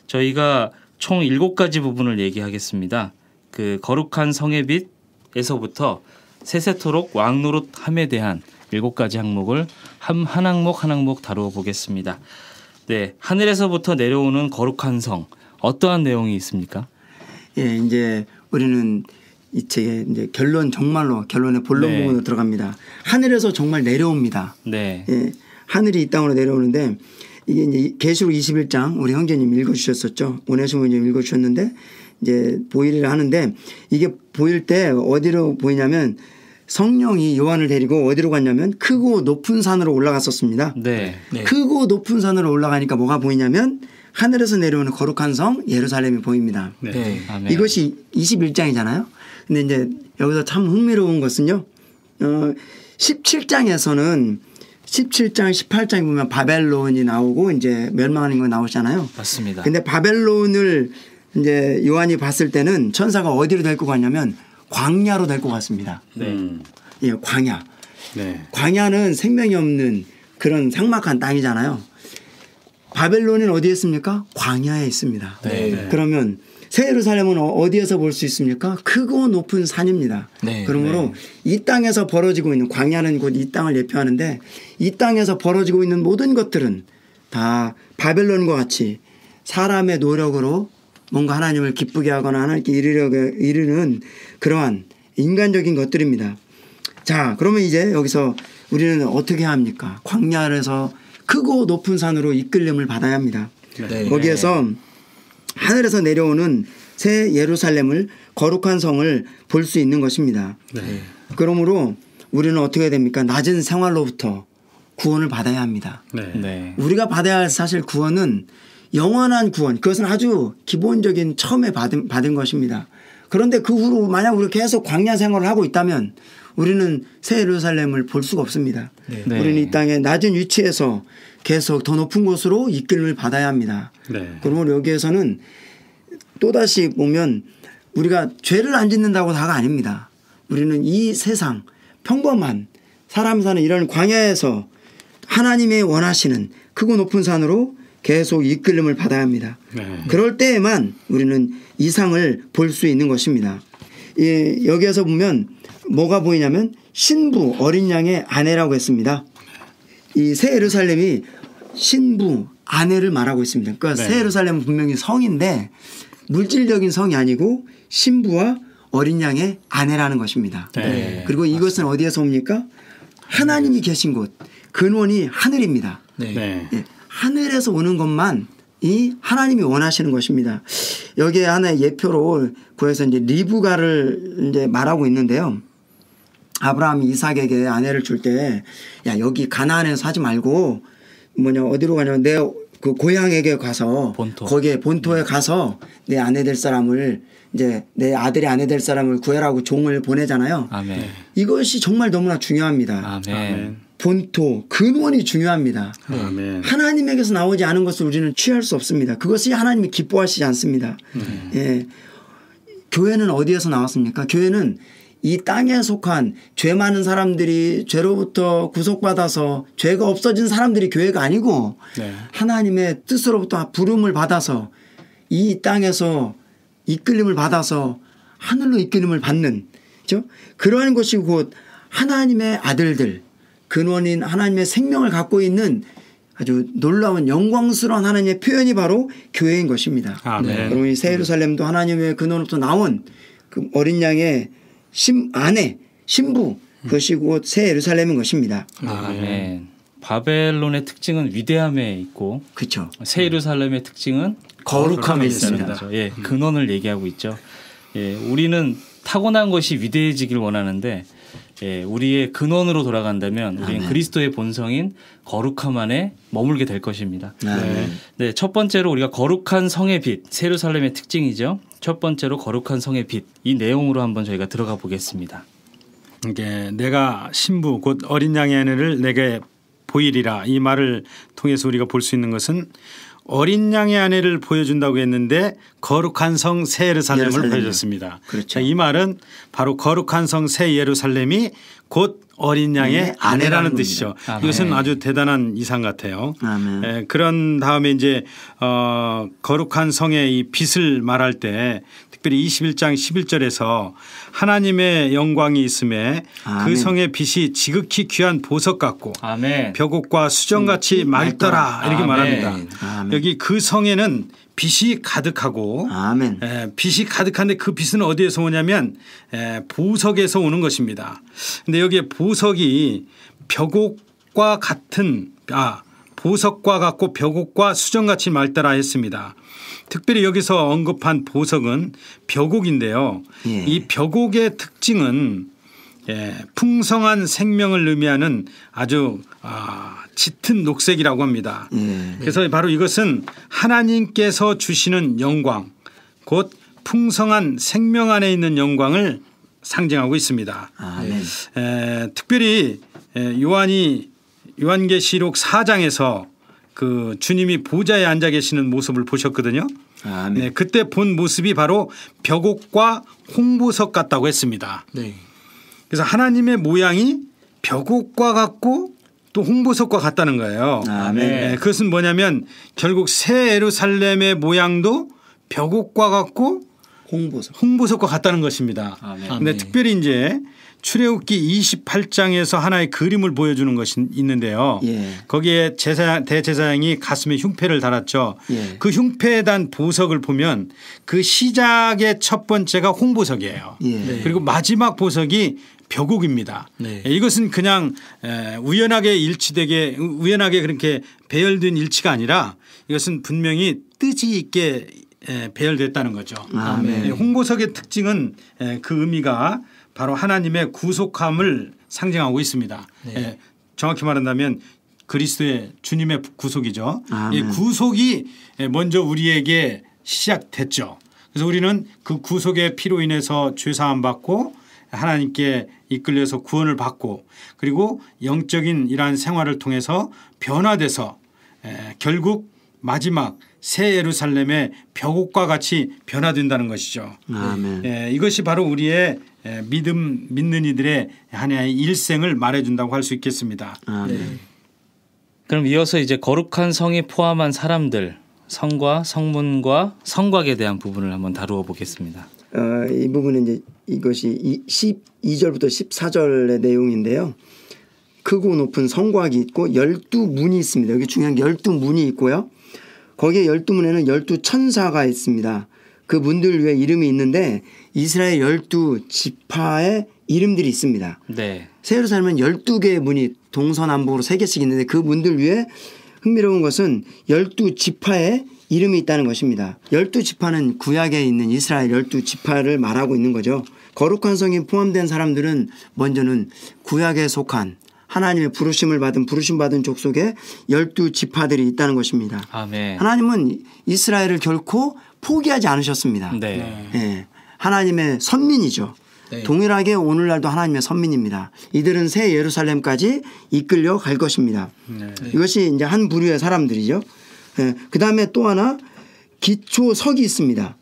저희가 총 7가지 부분을 얘기하겠습니다. 그 거룩한 성의 빛에서부터 세세토록 왕노릇함에 대한 7가지 항목을 한 항목 한 항목 다루어 보겠습니다. 네, 하늘에서부터 내려오는 거룩한 성, 어떠한 내용이 있습니까? 예, 이제 우리는 이 책의 이제 결론의 본론 네. 부분으로 들어갑니다. 하늘에서 정말 내려옵니다. 네. 예, 하늘이 이 땅으로 내려오는데 이게 이제 계시록 21장 우리 형제님 읽어주셨었죠. 오네시모님 읽어주셨는데 이제 보이를 하는데 이게 보일 때 어디로 보이냐면 성령이 요한을 데리고 어디로 갔냐면 크고 높은 산으로 올라갔었습니다. 네. 네. 크고 높은 산으로 올라가니까 뭐가 보이냐면 하늘에서 내려오는 거룩한 성 예루살렘이 보입니다. 네. 네. 아멘. 이것이 21장이잖아요. 근데 이제 여기서 참 흥미로운 것은요. 17장에서는 17장, 18장에 보면 바벨론이 나오고 이제 멸망하는 거 나오잖아요. 맞습니다. 근데 바벨론을 이제 요한이 봤을 때는 천사가 어디로 데리고 갔냐면 광야로 데리고 갔습니다. 네. 예, 광야. 네. 광야는 생명이 없는 그런 삭막한 땅이잖아요. 바벨론은 어디에 있습니까? 광야에 있습니다. 네. 그러면 새 예루살렘은 어디에서 볼 수 있습니까? 크고 높은 산입니다. 네. 그러므로 이 땅에서 벌어지고 있는 광야는 곧 이 땅을 예표하는데 이 땅에서 벌어지고 있는 모든 것들은 다 바벨론과 같이 사람의 노력으로 뭔가 하나님을 기쁘게 하거나 하나님께 이르는 그러한 인간적인 것들입니다. 자, 그러면 이제 여기서 우리는 어떻게 해야 합니까? 광야에서 크고 높은 산으로 이끌림을 받아야 합니다. 네. 거기에서 하늘에서 내려오는 새 예루살렘을 거룩한 성을 볼 수 있는 것입니다. 네. 그러므로 우리는 어떻게 해야 됩니까? 낮은 생활로부터 구원을 받아야 합니다. 네. 네. 우리가 받아야 할 사실 구원은 영원한 구원, 그것은 아주 기본적인 처음에 받은 것입니다. 그런데 그 후로 만약 우리가 계속 광야 생활을 하고 있다면 우리는 새 예루살렘을 볼 수가 없습니다. 네. 우리는 이 땅의 낮은 위치에서 계속 더 높은 곳으로 이끌림을 받아야 합니다. 네. 그러면 여기에서는 또다시 보면 우리가 죄를 안 짓는다고 다가 아닙니다. 우리는 이 세상 평범한 사람이 사는 이런 광야에서 하나님의 원하시는 크고 높은 산으로 계속 이끌림을 받아야 합니다. 네. 그럴 때에만 우리는 이상을 볼 수 있는 것입니다. 여기에서 보면 뭐가 보이냐면 신부 어린 양의 아내라고 했습니다. 이 새 예루살렘이 신부 아내를 말하고 있습니다. 그러니까 네. 새 예루살렘은 분명히 성인데 물질적인 성이 아니고 신부와 어린 양의 아내라는 것입니다. 네. 그리고 이것은 어디에서 옵니까? 하나님이 계신 곳 근원이 하늘입니다. 네. 네. 예, 하늘에서 오는 것만 이 하나님이 원하시는 것입니다. 여기에 하나의 예표로 구해서 이제 리브가를 이제 말하고 있는데요. 아브라함이 이삭에게 아내를 줄 때 야 여기 가나안에서 하지 말고 어디로 가냐면 내 그 고향에게 가서 본토. 거기에 본토에 가서 내 아내 될 사람을 이제 내 아들의 아내 될 사람을 구해라고 종을 보내잖아요. 아멘. 이것이 정말 너무나 중요합니다. 아멘. 아멘. 본토 근원이 중요합니다. 아멘. 하나님에게서 나오지 않은 것을 우리는 취할 수 없습니다. 그것이 하나님이 기뻐하시지 않습니다. 예. 교회는 어디에서 나왔습니까? 교회는 이 땅에 속한 죄 많은 사람들이 죄로부터 구속받아서 죄가 없어진 사람들이 교회가 아니고 네. 하나님의 뜻으로부터 부름을 받아서 이 땅에서 이끌림을 받아서 하늘로 이끌림을 받는 그렇죠? 그러한 것이 곧 하나님의 아들들 근원인 하나님의 생명을 갖고 있는 아주 놀라운 영광스러운 하나님의 표현이 바로 교회인 것입니다. 아멘. 그러면 이 새 예루살렘도 하나님의 근원으로부터 나온 그 어린 양의 아내, 신부 그것이 곧 새 예루살렘인 것입니다. 아멘. 바벨론의 특징은 위대함에 있고 그렇죠. 새 예루살렘의 특징은 거룩함에 있다는 있습니다. 거죠. 예, 근원을 얘기하고 있죠. 예, 우리는 타고난 것이 위대해지길 원하는데 예, 우리의 근원으로 돌아간다면 우리는 아멘. 그리스도의 본성인 거룩함 안에 머물게 될 것입니다. 네. 네, 첫 번째로 우리가 거룩한 성의 빛, 새 예루살렘의 특징이죠. 첫 번째로 거룩한 성의 빛, 이 내용으로 한번 저희가 들어가 보겠습니다. 이게 내가 신부 곧 어린 양의 아내를 내게 보이리라 이 말을 통해서 우리가 볼 수 있는 것은 어린 양의 아내를 보여준다고 했는데 거룩한 성 새 예루살렘을 보여줬습니다. 그렇죠. 이 말은 바로 거룩한 성 새 예루살렘이 곧 어린 양의 아내라는 뜻이죠. 아멘. 이것은 아주 대단한 이상 같아요. 아멘. 그런 다음에 이제 거룩한 성의 이 빛을 말할 때 특별히 21장 11절에서 하나님의 영광이 있음에 아멘. 그 성의 빛이 지극히 귀한 보석 같고 아멘. 벽옥과 수정같이 맑더라 이렇게 아멘. 말합니다. 아멘. 여기 그 성에는 빛이 가득하고 아멘. 빛이 가득한데 그 빛은 어디에서 오냐면 보석에서 오는 것입니다. 그런데 여기에 보석이 벽옥과 같은 보석과 같고 벽옥과 수정같이 맑더라 했습니다. 특별히 여기서 언급한 보석은 벽옥인데요. 예. 이 벽옥의 특징은 풍성한 생명을 의미하는 아주 짙은 녹색이라고 합니다. 그래서 바로 이것은 하나님께서 주시는 영광 곧 풍성한 생명 안에 있는 영광을 상징하고 있습니다. 아멘. 특별히 요한계시록 4장에서 그 주님이 보좌에 앉아 계시는 모습을 보셨거든요. 아멘. 그때 본 모습이 바로 벽옥과 홍보석 같다고 했습니다. 네. 그래서 하나님의 모양이 벽옥과 같고 또 홍보석과 같다는 거예요. 아멘. 그것은 뭐냐면 결국 새 예루살렘의 모양도 벽옥과 같고 홍보석과 같다는 것입니다. 그런데 특별히 이제 출애굽기 28장에서 하나의 그림을 보여주는 것이 있는데요. 예. 거기에 대제사장이 가슴에 흉패를 달았죠. 예. 그 흉패에 단 보석을 보면 그 시작의 첫 번째가 홍보석이에요. 예. 그리고 마지막 보석이 벽옥입니다. 이것은 그냥 우연하게 그렇게 배열된 일치가 아니라 이것은 분명히 뜻이 있게 배열됐다는 거죠. 아멘. 홍보석의 특징은 그 의미가 바로 하나님의 구속함을 상징하고 있습니다. 정확히 말한다면 그리스도의 주님의 구속이죠. 아멘. 이 구속이 먼저 우리에게 시작됐죠. 그래서 우리는 그 구속의 피로 인해서 죄사함 받고 하나님께 이끌려서 구원을 받고 그리고 영적인 이러한 생활을 통해서 변화돼서 결국 마지막 새 예루살렘의 벽옥과 같이 변화된다는 것이죠. 아멘. 이것이 바로 우리의 믿는 이들의 하나의 일생을 말해준다고 할 수 있겠습니다. 아멘. 그럼 이어서 이제 거룩한 성이 포함한 사람들 성과 성문과 성곽에 대한 부분을 한번 다루어 보겠습니다. 이 부분은 이제 이것이 12절부터 14절의 내용인데요. 크고 높은 성곽이 있고 12문이 있습니다. 여기 중요한 게 12문이 있고요. 거기에 12문에는 12천사가 있습니다. 그 문들 위에 이름이 있는데 이스라엘 12지파의 이름들이 있습니다. 네. 새 예루살렘은 12개의 문이 동서남북으로 3개씩 있는데 그 문들 위에 흥미로운 것은 12지파의 이름이 있다는 것입니다. 12지파는 구약에 있는 이스라엘 12지파를 말하고 있는 거죠. 거룩한 성이 포함된 사람들은 먼저는 구약에 속한 하나님의 부르심 받은 족속에 12지파들이 있다는 것입니다. 아멘. 하나님은 이스라엘을 결코 포기하지 않으셨습니다. 네. 예. 하나님의 선민이죠. 동일하게 오늘날도 하나님의 선민입니다. 이들은 새 예루살렘까지 이끌려 갈 것입니다. 이것이 이제 한 부류의 사람들이죠. 예. 그 다음에 또 하나 기초석이 있습니다.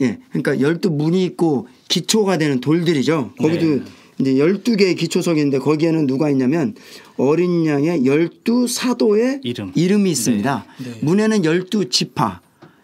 예. 그러니까 12문이 있고 기초가 되는 돌들이죠. 거기도 이제 12개의 기초석이 있는데 거기에는 누가 있냐면 어린 양의 12사도의 이름이 있습니다. 문에는 12지파.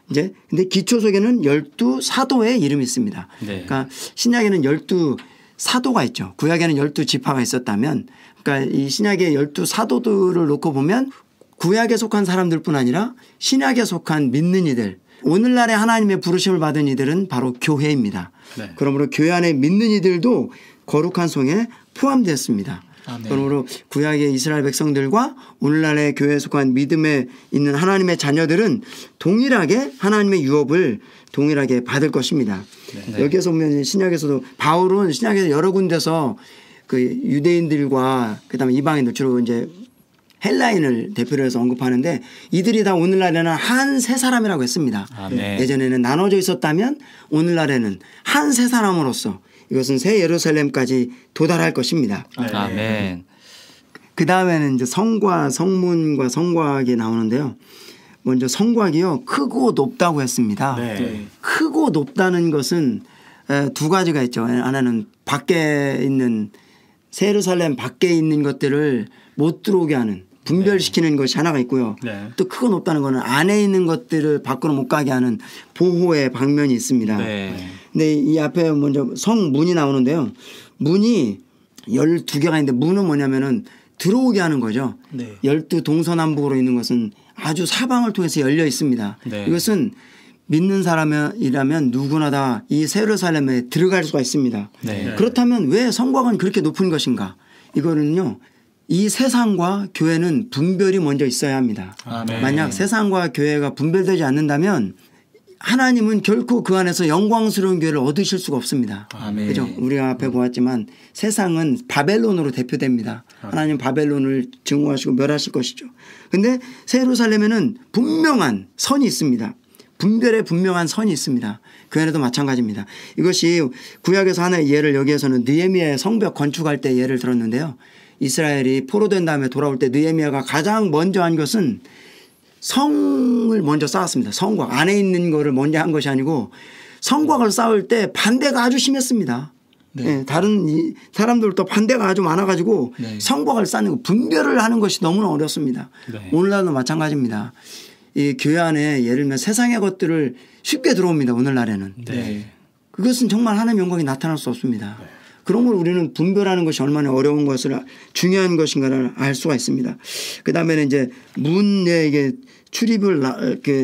이제 근데 기초석에는 12사도의 이름이 있습니다. 그러니까 신약에는 12사도가 있죠. 구약에는 12지파가 있었다면 그러니까 이 신약의 12사도들을 놓고 보면 구약에 속한 사람들뿐 아니라 신약에 속한 믿는 이들 오늘날의 하나님의 부르심을 받은 이들은 바로 교회입니다. 그러므로 교회 안에 믿는 이들도 거룩한 성에 포함됐습니다. 그러므로 구약의 이스라엘 백성들과 오늘날의 교회에 속한 믿음에 있는 하나님의 자녀들은 동일하게 하나님의 유업을 동일하게 받을 것입니다. 여기에서 보면 신약에서도 바울은 신약에서 여러 군데서 그 유대인들과 그다음에 이방인들 주로 이제 헬라인을 대표로 해서 언급하는데 이들이 다 오늘날에는 한 세 사람이라고 했습니다. 예전에는 나눠져 있었다면 오늘날에는 한 세 사람으로서 이것은 새 예루살렘까지 도달할 것입니다. 아멘. 그 다음에는 이제 성과 성문과 성곽이 나오는데요. 먼저 성곽이요 크고 높다고 했습니다. 네. 크고 높다는 것은 두 가지가 있죠. 하나는 밖에 있는 예루살렘 밖에 있는 것들을 못 들어오게 하는 분별시키는 것이 하나가 있고요. 네. 또 크고 높다는 것은 안에 있는 것들을 밖으로 못 가게 하는 보호의 방면이 있습니다. 네. 근데 이 앞에 먼저 성문이 나오는데요. 문이 12개가 있는데 문은 뭐냐면은 들어오게 하는 거죠. 네. 12 동서남북으로 있는 것은 아주 사방을 통해서 열려 있습니다. 네. 이것은 믿는 사람이라면 누구나 다 이 예루살렘에 들어갈 수가 있습니다. 네. 그렇다면 왜 성곽은 그렇게 높은 것인가? 이거는요. 이 세상과 교회는 분별이 먼저 있어야 합니다. 아멘. 만약 세상과 교회가 분별되지 않는다면 하나님은 결코 그 안에서 영광스러운 교회를 얻으실 수가 없습니다. 아멘. 그죠? 우리가 앞에 보았지만 세상은 바벨론으로 대표됩니다. 하나님 바벨론을 증오하시고 멸하실 것이죠. 그런데 예루살렘에는 분명한 선이 있습니다. 분별에 분명한 선이 있습니다. 교회에도 마찬가지입니다. 이것이 구약에서 하나의 예를 여기에서는 느헤미야의 성벽 건축할 때 예를 들었는데요. 이스라엘이 포로된 다음에 돌아올 때 느헤미야가 가장 먼저 한 것은 성을 먼저 쌓았습니다. 성곽 안에 있는 거를 먼저 한 것이 아니고 성곽을 쌓을 때 반대가 아주 심했습니다. 네. 네, 다른 사람들도 반대가 아주 많아가지고 네. 성곽을 쌓는 거 분별을 하는 것이 너무나 어렵습니다. 네. 오늘날도 마찬가지입니다. 이 교회 안에 예를 들면 세상의 것들을 쉽게 들어옵니다. 오늘날에는. 네. 그것은 정말 하나님의 영광이 나타날 수 없습니다. 그런 걸 우리는 분별하는 것이 얼마나 어려운 것을 중요한 것인가를 알 수가 있습니다. 그다음에는 이제 문에 이게 출입을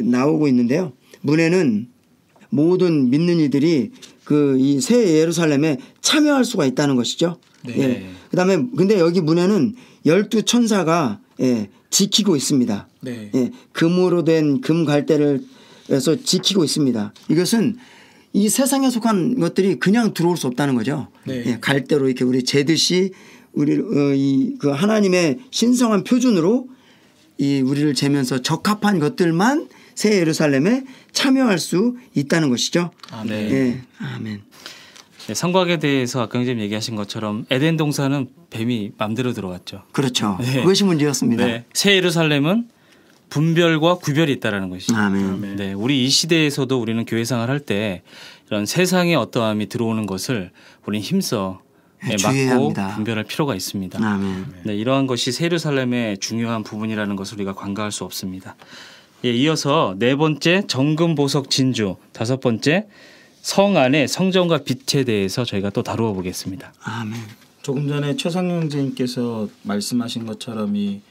나오고 있는데요. 문에는 모든 믿는 이들이 그 이 새 예루살렘에 참여할 수가 있다는 것이죠. 네. 예. 그다음에 근데 여기 문에는 12 천사가 지키고 있습니다. 네. 예. 금으로 된 금 갈대를 해서 지키고 있습니다. 이것은 이 세상에 속한 것들이 그냥 들어올 수 없다는 거죠. 네. 예, 갈대로 이렇게 우리 재듯이 우리 그 하나님의 신성한 표준으로 이 우리를 재면서 적합한 것들만 새 예루살렘에 참여할 수 있다는 것이죠. 아멘. 예, 아멘. 네, 성곽에 대해서 아까 형제님 얘기하신 것처럼 에덴 동산은 뱀이 맘대로 들어왔죠. 그렇죠. 네. 그것이 문제였습니다. 네. 새 예루살렘은 분별과 구별이 있다라는 것이죠. 아멘. 네, 우리 이 시대에서도 우리는 교회 생활을 할 때 이런 세상의 어떠함이 들어오는 것을 우리는 힘써 주의해야 막고 합니다. 분별할 필요가 있습니다. 아멘. 네, 이러한 것이 새 예루살렘의 중요한 부분이라는 것을 우리가 간과할 수 없습니다. 예, 이어서 네 번째 정금 보석 진주, 다섯 번째 성 안의 성전과 빛에 대해서 저희가 또 다루어 보겠습니다. 아멘. 조금 전에 최상용 선생님께서 말씀하신 것처럼 이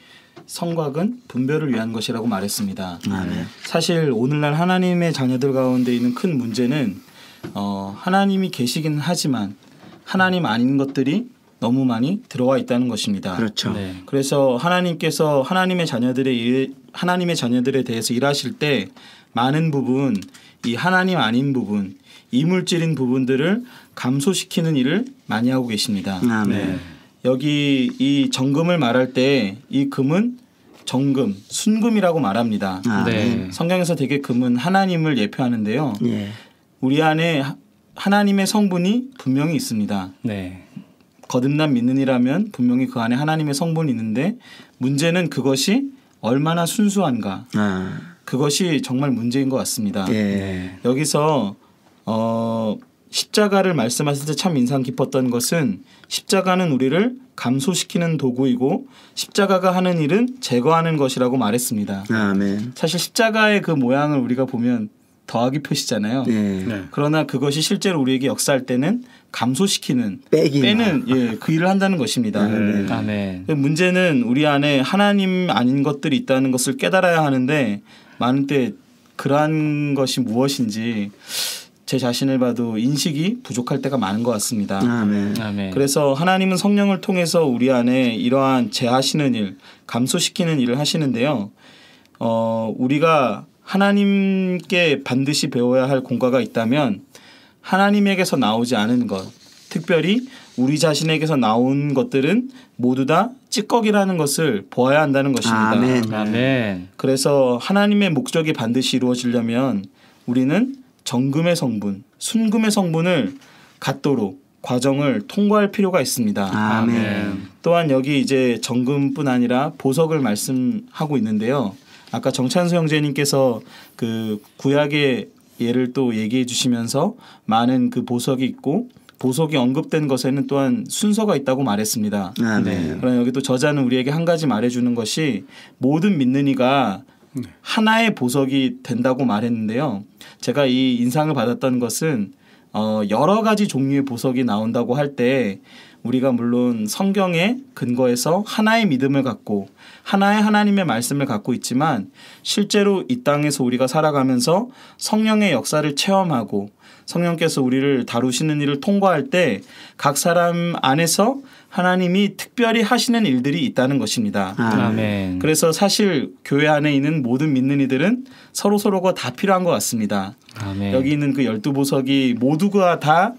성곽은 분별을 위한 것이라고 말했습니다. 사실 오늘날 하나님의 자녀들 가운데 있는 큰 문제는 하나님이 계시긴 하지만 하나님 아닌 것들이 너무 많이 들어와 있다는 것입니다. 그렇죠. 네. 그래서 하나님께서 하나님의 자녀들에 대해서 일하실 때 많은 부분, 이 하나님 아닌 부분, 이물질인 부분들을 감소시키는 일을 많이 하고 계십니다. 아멘. 네. 여기 이 정금을 말할 때 이 금은 정금, 순금이라고 말합니다. 아멘. 네. 성경에서 되게 금은 하나님을 예표하는데요. 예. 우리 안에 하나님의 성분이 분명히 있습니다. 네. 거듭난 믿는이라면 분명히 그 안에 하나님의 성분이 있는데 문제는 그것이 얼마나 순수한가. 그것이 정말 문제인 것 같습니다. 예. 여기서 십자가를 말씀하실 때 참 인상 깊었던 것은 십자가는 우리를 감소시키는 도구이고 십자가가 하는 일은 제거하는 것이라고 말했습니다. 아멘. 사실 십자가의 그 모양을 우리가 보면 더하기 표시잖아요. 예. 네. 그러나 그것이 실제로 우리에게 역사할 때는 감소시키는 빼는 그 일을 한다는 것입니다. 아멘. 문제는 우리 안에 하나님 아닌 것들이 있다는 것을 깨달아야 하는데 많은 때 그러한 것이 무엇인지 제 자신을 봐도 인식이 부족할 때가 많은 것 같습니다. 아멘. 아멘. 그래서 하나님은 성령을 통해서 우리 안에 이러한 제하시는 일, 감소시키는 일을 하시는데요. 우리가 하나님께 반드시 배워야 할 공과가 있다면 하나님에게서 나오지 않은 것, 특별히 우리 자신에게서 나온 것들은 모두 다 찌꺼기라는 것을 보아야 한다는 것입니다. 아멘. 아멘. 그래서 하나님의 목적이 반드시 이루어지려면 우리는 정금의 성분, 순금의 성분을 갖도록 과정을 통과할 필요가 있습니다. 아멘. 또한 여기 이제 정금뿐 아니라 보석을 말씀하고 있는데요. 아까 정찬수 형제님께서 그 구약의 예를 또 얘기해 주시면서 많은 그 보석이 있고 보석이 언급된 것에는 또한 순서가 있다고 말했습니다. 네. 그러나 여기 또 저자는 우리에게 한 가지 말해주는 것이 모든 믿는 이가 하나의 보석이 된다고 말했는데요. 제가 이 인상을 받았던 것은 여러 가지 종류의 보석이 나온다고 할 때 우리가 물론 성경에 근거해서 하나의 믿음을 갖고 하나의 하나님의 말씀을 갖고 있지만 실제로 이 땅에서 우리가 살아가면서 성령의 역사를 체험하고 성령께서 우리를 다루시는 일을 통과할 때 각 사람 안에서 하나님이 특별히 하시는 일들이 있다는 것입니다. 아멘. 그래서 사실 교회 안에 있는 모든 믿는 이들은 서로서로가 다 필요한 것 같습니다. 아멘. 여기 있는 그 12보석이 모두가 다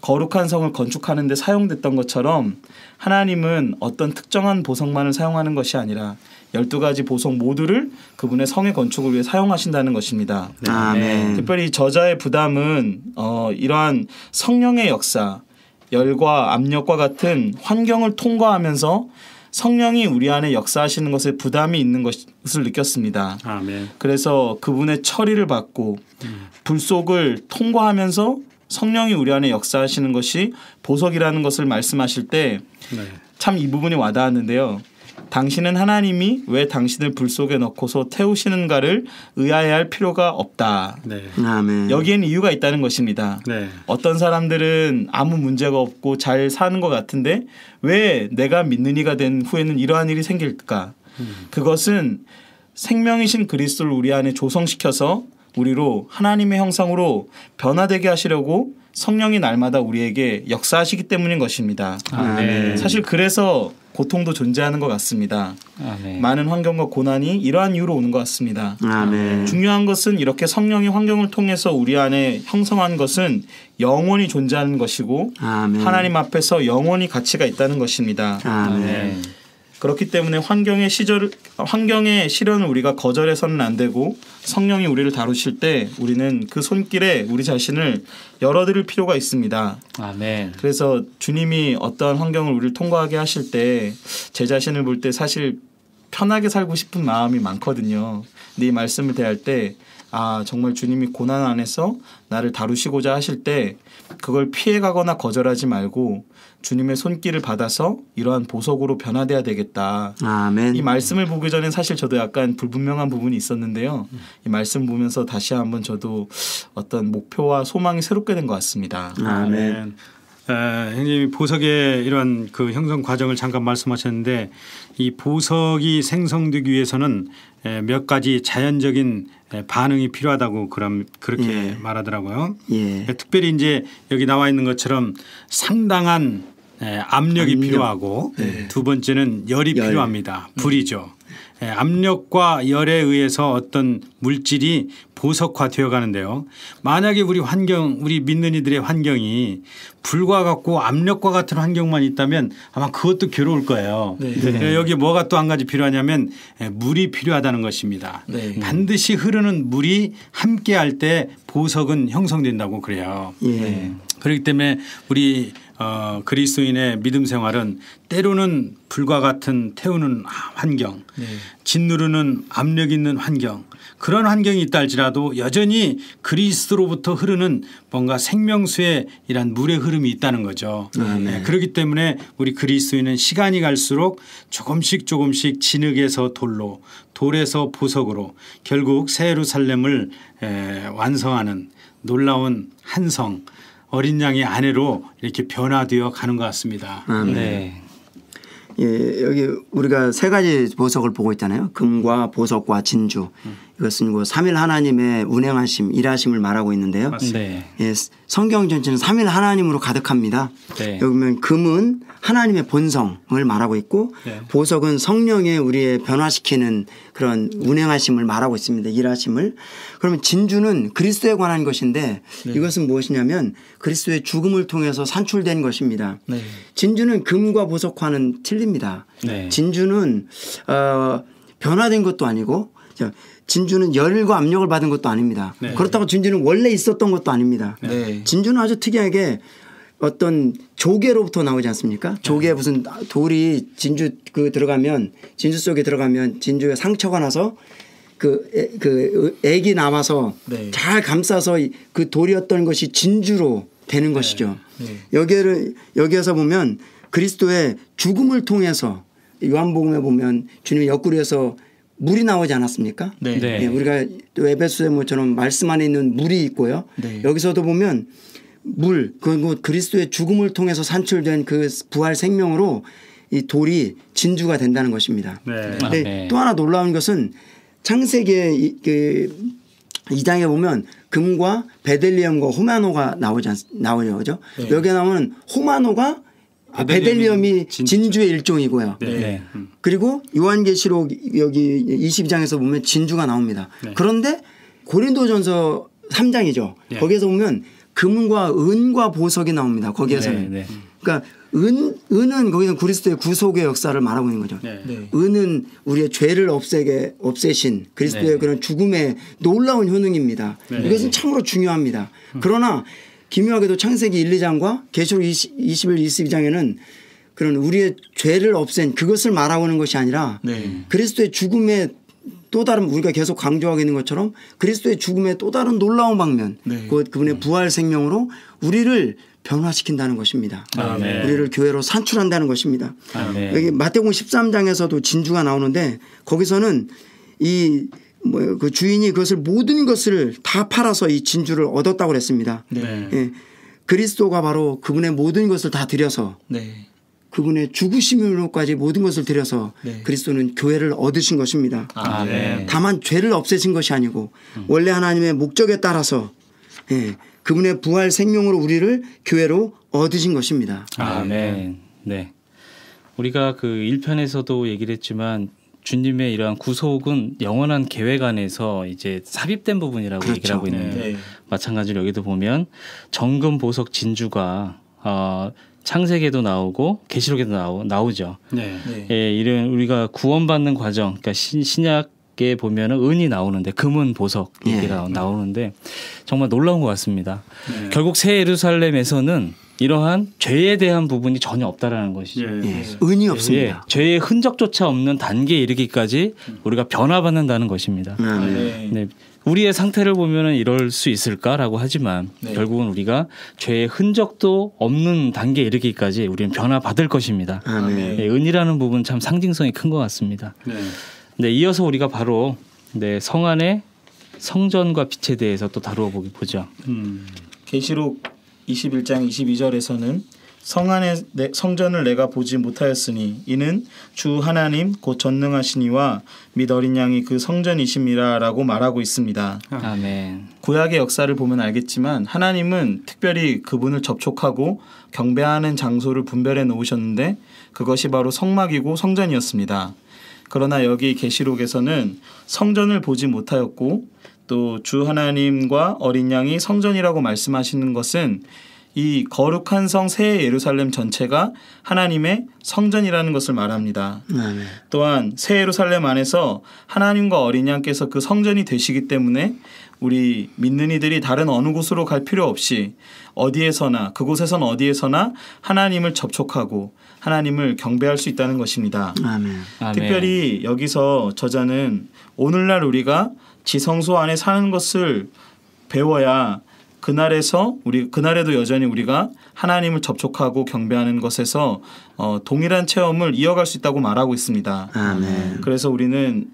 거룩한 성을 건축하는 데 사용됐던 것처럼 하나님은 어떤 특정한 보석만을 사용하는 것이 아니라 12가지 보석 모두를 그분의 성의 건축을 위해 사용하신다는 것입니다. 아멘. 특별히 저자의 부담은 이러한 성령의 역사, 열과 압력과 같은 환경을 통과하면서 성령이 우리 안에 역사하시는 것에 부담이 있는 것을 느꼈습니다. 아멘. 그래서 그분의 처리를 받고 불 속을 통과하면서 성령이 우리 안에 역사하시는 것이 보석이라는 것을 말씀하실 때 참 이 부분이 와닿았는데요. 당신은 하나님이 왜 당신을 불 속에 넣고서 태우시는가를 의아해할 필요가 없다. 네. 아멘. 여기에는 이유가 있다는 것입니다. 네. 어떤 사람들은 아무 문제가 없고 잘 사는 것 같은데 왜 내가 믿는 이가 된 후에는 이러한 일이 생길까? 그것은 생명이신 그리스도를 우리 안에 조성시켜서 우리로 하나님의 형상으로 변화되게 하시려고 성령이 날마다 우리에게 역사하시기 때문인 것입니다. 아멘. 사실 그래서 고통도 존재하는 것 같습니다. 아멘. 많은 환경과 고난이 이러한 이유로 오는 것 같습니다. 아멘. 중요한 것은 이렇게 성령이 환경을 통해서 우리 안에 형성한 것은 영원히 존재하는 것이고 아멘. 하나님 앞에서 영원히 가치가 있다는 것입니다. 아멘. 그렇기 때문에 환경의 시련을 우리가 거절해서는 안 되고 성령이 우리를 다루실 때 우리는 그 손길에 우리 자신을 열어드릴 필요가 있습니다. 아멘. 그래서 주님이 어떠한 환경을 우리를 통과하게 하실 때 제 자신을 볼 때 사실 편하게 살고 싶은 마음이 많거든요. 근데 이 말씀을 대할 때 정말 주님이 고난 안에서 나를 다루시고자 하실 때 그걸 피해가거나 거절하지 말고 주님의 손길을 받아서 이러한 보석으로 변화돼야 되겠다. 아멘. 이 말씀을 보기 전에 사실 저도 약간 불분명한 부분이 있었는데요. 이 말씀 보면서 다시 한번 저도 어떤 목표와 소망이 새롭게 된 것 같습니다. 아멘. 형님이 보석의 이러한 그 형성 과정을 잠깐 말씀하셨는데 이 보석이 생성되기 위해서는 몇 가지 자연적인 반응이 필요하다고 그렇게 말하더라고요. 예. 특별히 이제 여기 나와 있는 것처럼 상당한 압력이 필요하고 두 번째는 열이 필요합니다. 불이죠. 압력과 열에 의해서 어떤 물질이 보석화되어 가는데요. 만약에 우리 믿는 이들의 환경이 불과 같고 압력과 같은 환경만 있다면 아마 그것도 괴로울 거예요. 여기 뭐가 또 한 가지 필요하냐면 물이 필요하다는 것입니다. 반드시 흐르는 물이 함께할 때 보석은 형성된다고 그래요. 그렇기 때문에 우리 그리스도인의 믿음 생활은 때로는 불과 같은 태우는 환경, 짓누르는 압력 있는 환경, 그런 환경이 있다 할지라도 여전히 그리스도로부터 흐르는 뭔가 생명수의 이란 물의 흐름이 있다는 거죠. 그렇기 때문에 우리 그리스도인은 시간이 갈수록 조금씩 진흙에서 돌로, 돌에서 보석으로 결국 새 예루살렘을 완성하는 놀라운 한성 어린 양의 아내로 이렇게 변화되어 가는 것 같습니다. 네. 예, 여기 우리가 세 가지 보석을 보고 있잖아요. 금과 보석과 진주. 이것은 그 삼일 하나님의 운행하심, 일하심을 말하고 있는데요. 네. 예, 성경 전체는 삼일 하나님으로 가득합니다. 네. 여기 보면 금은 하나님의 본성을 말하고 있고 보석은 성령의 우리의 변화시키는 그런 운행하심을 말하고 있습니다. 일하심을. 그러면 진주는 그리스도에 관한 것인데 이것은 무엇이냐면 그리스도의 죽음을 통해서 산출된 것입니다. 진주는 금과 보석과는 틀립니다. 진주는 변화된 것도 아니고 진주는 열과 압력을 받은 것도 아닙니다. 그렇다고 진주는 원래 있었던 것도 아닙니다. 진주는 아주 특이하게 어떤 조개로부터 나오지 않습니까? 조개 무슨 돌이 진주 들어가면 진주 속에 들어가면 진주에 상처가 나서 그 액이 나와서 네. 잘 감싸서 그 돌이었던 것이 진주로 되는 것이죠. 네. 여기에서 보면 그리스도의 죽음을 통해서 요한복음에 보면 주님의 옆구리에서 물이 나오지 않았습니까? 네. 네. 예, 우리가 또 에베소서처럼 말씀 안에 있는 물이 있고요. 네. 여기서도 보면 물, 그 그리스도의 죽음을 통해서 산출된 그 부활 생명으로 이 돌이 진주가 된다는 것입니다. 네. 근데 네. 또 하나 놀라운 것은 창세기 그 2장에 보면 금과 베델리엄과 호마노가 나오죠. 그죠? 네. 여기에 나오는 호마노가 베델리엄이 진주의 일종이고요. 네. 네. 그리고 요한계시록 여기 22장에서 보면 진주가 나옵니다. 네. 그런데 고린도전서 3장이죠. 네. 거기에서 보면 금과 은과 보석이 나옵니다. 거기에서는. 네. 그러니까 은은 거기는 그리스도의 구속의 역사를 말하고 있는 거죠. 네. 네. 은은 우리의 죄를 없애신 그리스도의 네. 그런 죽음의 놀라운 효능입니다. 네. 이것은 참으로 중요합니다. 그러나 기묘하게도 창세기 1, 2장과 계시록 21, 22장에는 그런 우리의 죄를 없앤 그것을 말하고 있는 것이 아니라 네. 그리스도의 죽음의 또 다른 우리가 계속 강조하고 있는 것처럼 그리스도의 죽음의 또 다른 놀라운 방면 네. 그분의 부활 생명으로 우리를 변화시킨다는 것입니다. 아멘. 우리를 교회로 산출한다는 것입니다. 아멘. 여기 마태복음 13장에서도 진주가 나오는데 거기서는 그 주인이 그것을 모든 것을 다 팔아서 이 진주를 얻었다고 그랬습니다. 네. 예. 그리스도가 바로 그분의 모든 것을 다 들여서 네. 그분의 죽으심으로까지 모든 것을 들여서 네. 그리스도는 교회를 얻으신 것입니다. 아멘. 다만 죄를 없애신 것이 아니고 원래 하나님의 목적에 따라서 그분의 부활 생명으로 우리를 교회로 얻으신 것입니다. 아멘. 네. 우리가 그 1편에서도 얘기를 했지만 주님의 이러한 구속은 영원한 계획 안에서 이제 삽입된 부분이라고 그렇죠. 얘기를 하고 있는데 네. 마찬가지로 여기도 보면 정금 보석 진주가 창세기에도 나오고 계시록에도 나오죠. 네. 네. 예, 이런 우리가 구원받는 과정, 그러니까 신약에 보면은 은이 나오는데 금은 보석 얘기가 나오는데 정말 놀라운 것 같습니다. 네. 결국 새 예루살렘에서는 이러한 죄에 대한 부분이 전혀 없다라는 것이죠. 예. 은이 예, 없습니다. 죄의 흔적조차 없는 단계에 이르기까지 우리가 변화받는다는 것입니다. 네. 네, 우리의 상태를 보면은 이럴 수 있을까라고 하지만 네. 결국은 우리가 죄의 흔적도 없는 단계에 이르기까지 우리는 변화받을 것입니다. 아멘. 네, 은이라는 부분 참 상징성이 큰 것 같습니다. 네. 네, 이어서 우리가 바로 성 안의 성전과 빛에 대해서 또 다루어 보죠. 계시록 21장 22절에서는 성 안에 성전을 내가 보지 못하였으니 이는 주 하나님 곧 전능하시니와 및 어린 양이 그 성전이심이라라고 말하고 있습니다. 아멘. 구약의 역사를 보면 알겠지만 하나님은 특별히 그분을 접촉하고 경배하는 장소를 분별해 놓으셨는데 그것이 바로 성막이고 성전이었습니다. 그러나 여기 계시록에서는 성전을 보지 못하였고 또 주 하나님과 어린 양이 성전이라고 말씀하시는 것은 이 거룩한 성 새 예루살렘 전체가 하나님의 성전이라는 것을 말합니다. 아멘. 또한 새 예루살렘 안에서 하나님과 어린 양께서 그 성전이 되시기 때문에 우리 믿는 이들이 다른 어느 곳으로 갈 필요 없이 어디에서나 그곳에선 어디에서나 하나님을 접촉하고 하나님을 경배할 수 있다는 것입니다. 아멘. 아멘. 특별히 여기서 저자는 오늘날 우리가 지성소 안에 사는 것을 배워야 그날에도 여전히 우리가 하나님을 접촉하고 경배하는 것에서 동일한 체험을 이어갈 수 있다고 말하고 있습니다. 아멘. 그래서 우리는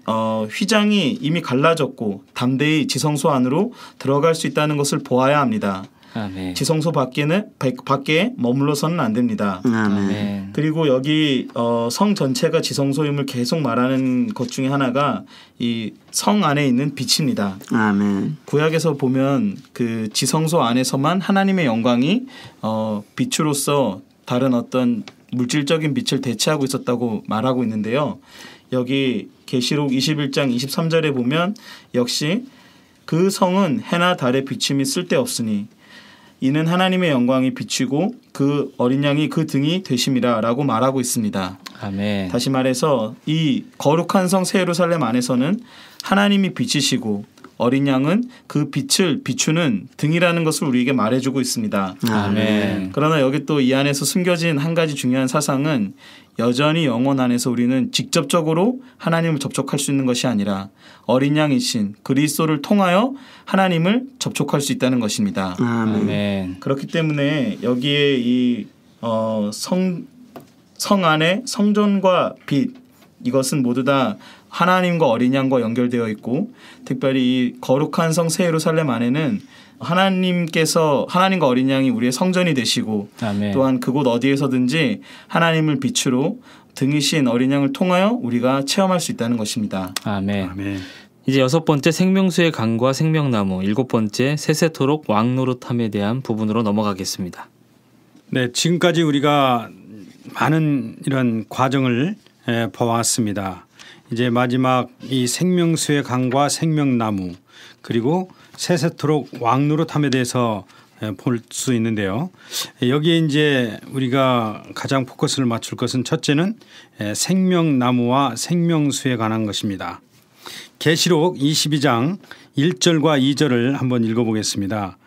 휘장이 이미 갈라졌고 담대히 지성소 안으로 들어갈 수 있다는 것을 보아야 합니다. 아멘. 지성소 밖에 머물러서는 안 됩니다. 아멘. 아멘. 그리고 여기 성 전체가 지성소임을 계속 말하는 것 중에 하나가 이 성 안에 있는 빛입니다. 아멘. 구약에서 보면 그 지성소 안에서만 하나님의 영광이 빛으로서 다른 어떤 물질적인 빛을 대체하고 있었다고 말하고 있는데요. 여기 계시록 21장 23절에 보면 역시 그 성은 해나 달의 비침이 쓸데없으니 이는 하나님의 영광이 비치고 그 어린 양이 그 등이 되심이라 라고 말하고 있습니다. 아멘. 다시 말해서 이 거룩한 성 새 예루살렘 안에서는 하나님이 빛이시고 어린 양은 그 빛을 비추는 등이라는 것을 우리에게 말해주고 있습니다. 아멘. 그러나 여기 또 이 안에서 숨겨진 한 가지 중요한 사상은 여전히 영혼 안에서 우리는 직접적으로 하나님을 접촉할 수 있는 것이 아니라 어린 양이신 그리스도를 통하여 하나님을 접촉할 수 있다는 것입니다. 아멘. 그렇기 때문에 여기에 이 성 안에 성전과 빛 이것은 모두 다 하나님과 어린 양과 연결되어 있고 특별히 이 거룩한 성 새 예루살렘 안에는 하나님과 어린 양이 우리의 성전이 되시고 아멘. 또한 그곳 어디에서든지 하나님을 빛으로 등이신 어린 양을 통하여 우리가 체험할 수 있다는 것입니다. 아멘. 아멘. 이제 6번째 생명수의 강과 생명나무, 7번째 세세토록 왕노릇함에 대한 부분으로 넘어가겠습니다. 네, 지금까지 우리가 많은 이런 과정을 봐왔습니다. 이제 마지막 이 생명수의 강과 생명나무 그리고 세세토록 왕노릇함에 대해서 볼 수 있는데요. 여기에 이제 우리가 가장 포커스를 맞출 것은 첫째는 생명나무와 생명수에 관한 것입니다. 계시록 22장 1절과 2절을 한번 읽어보겠습니다.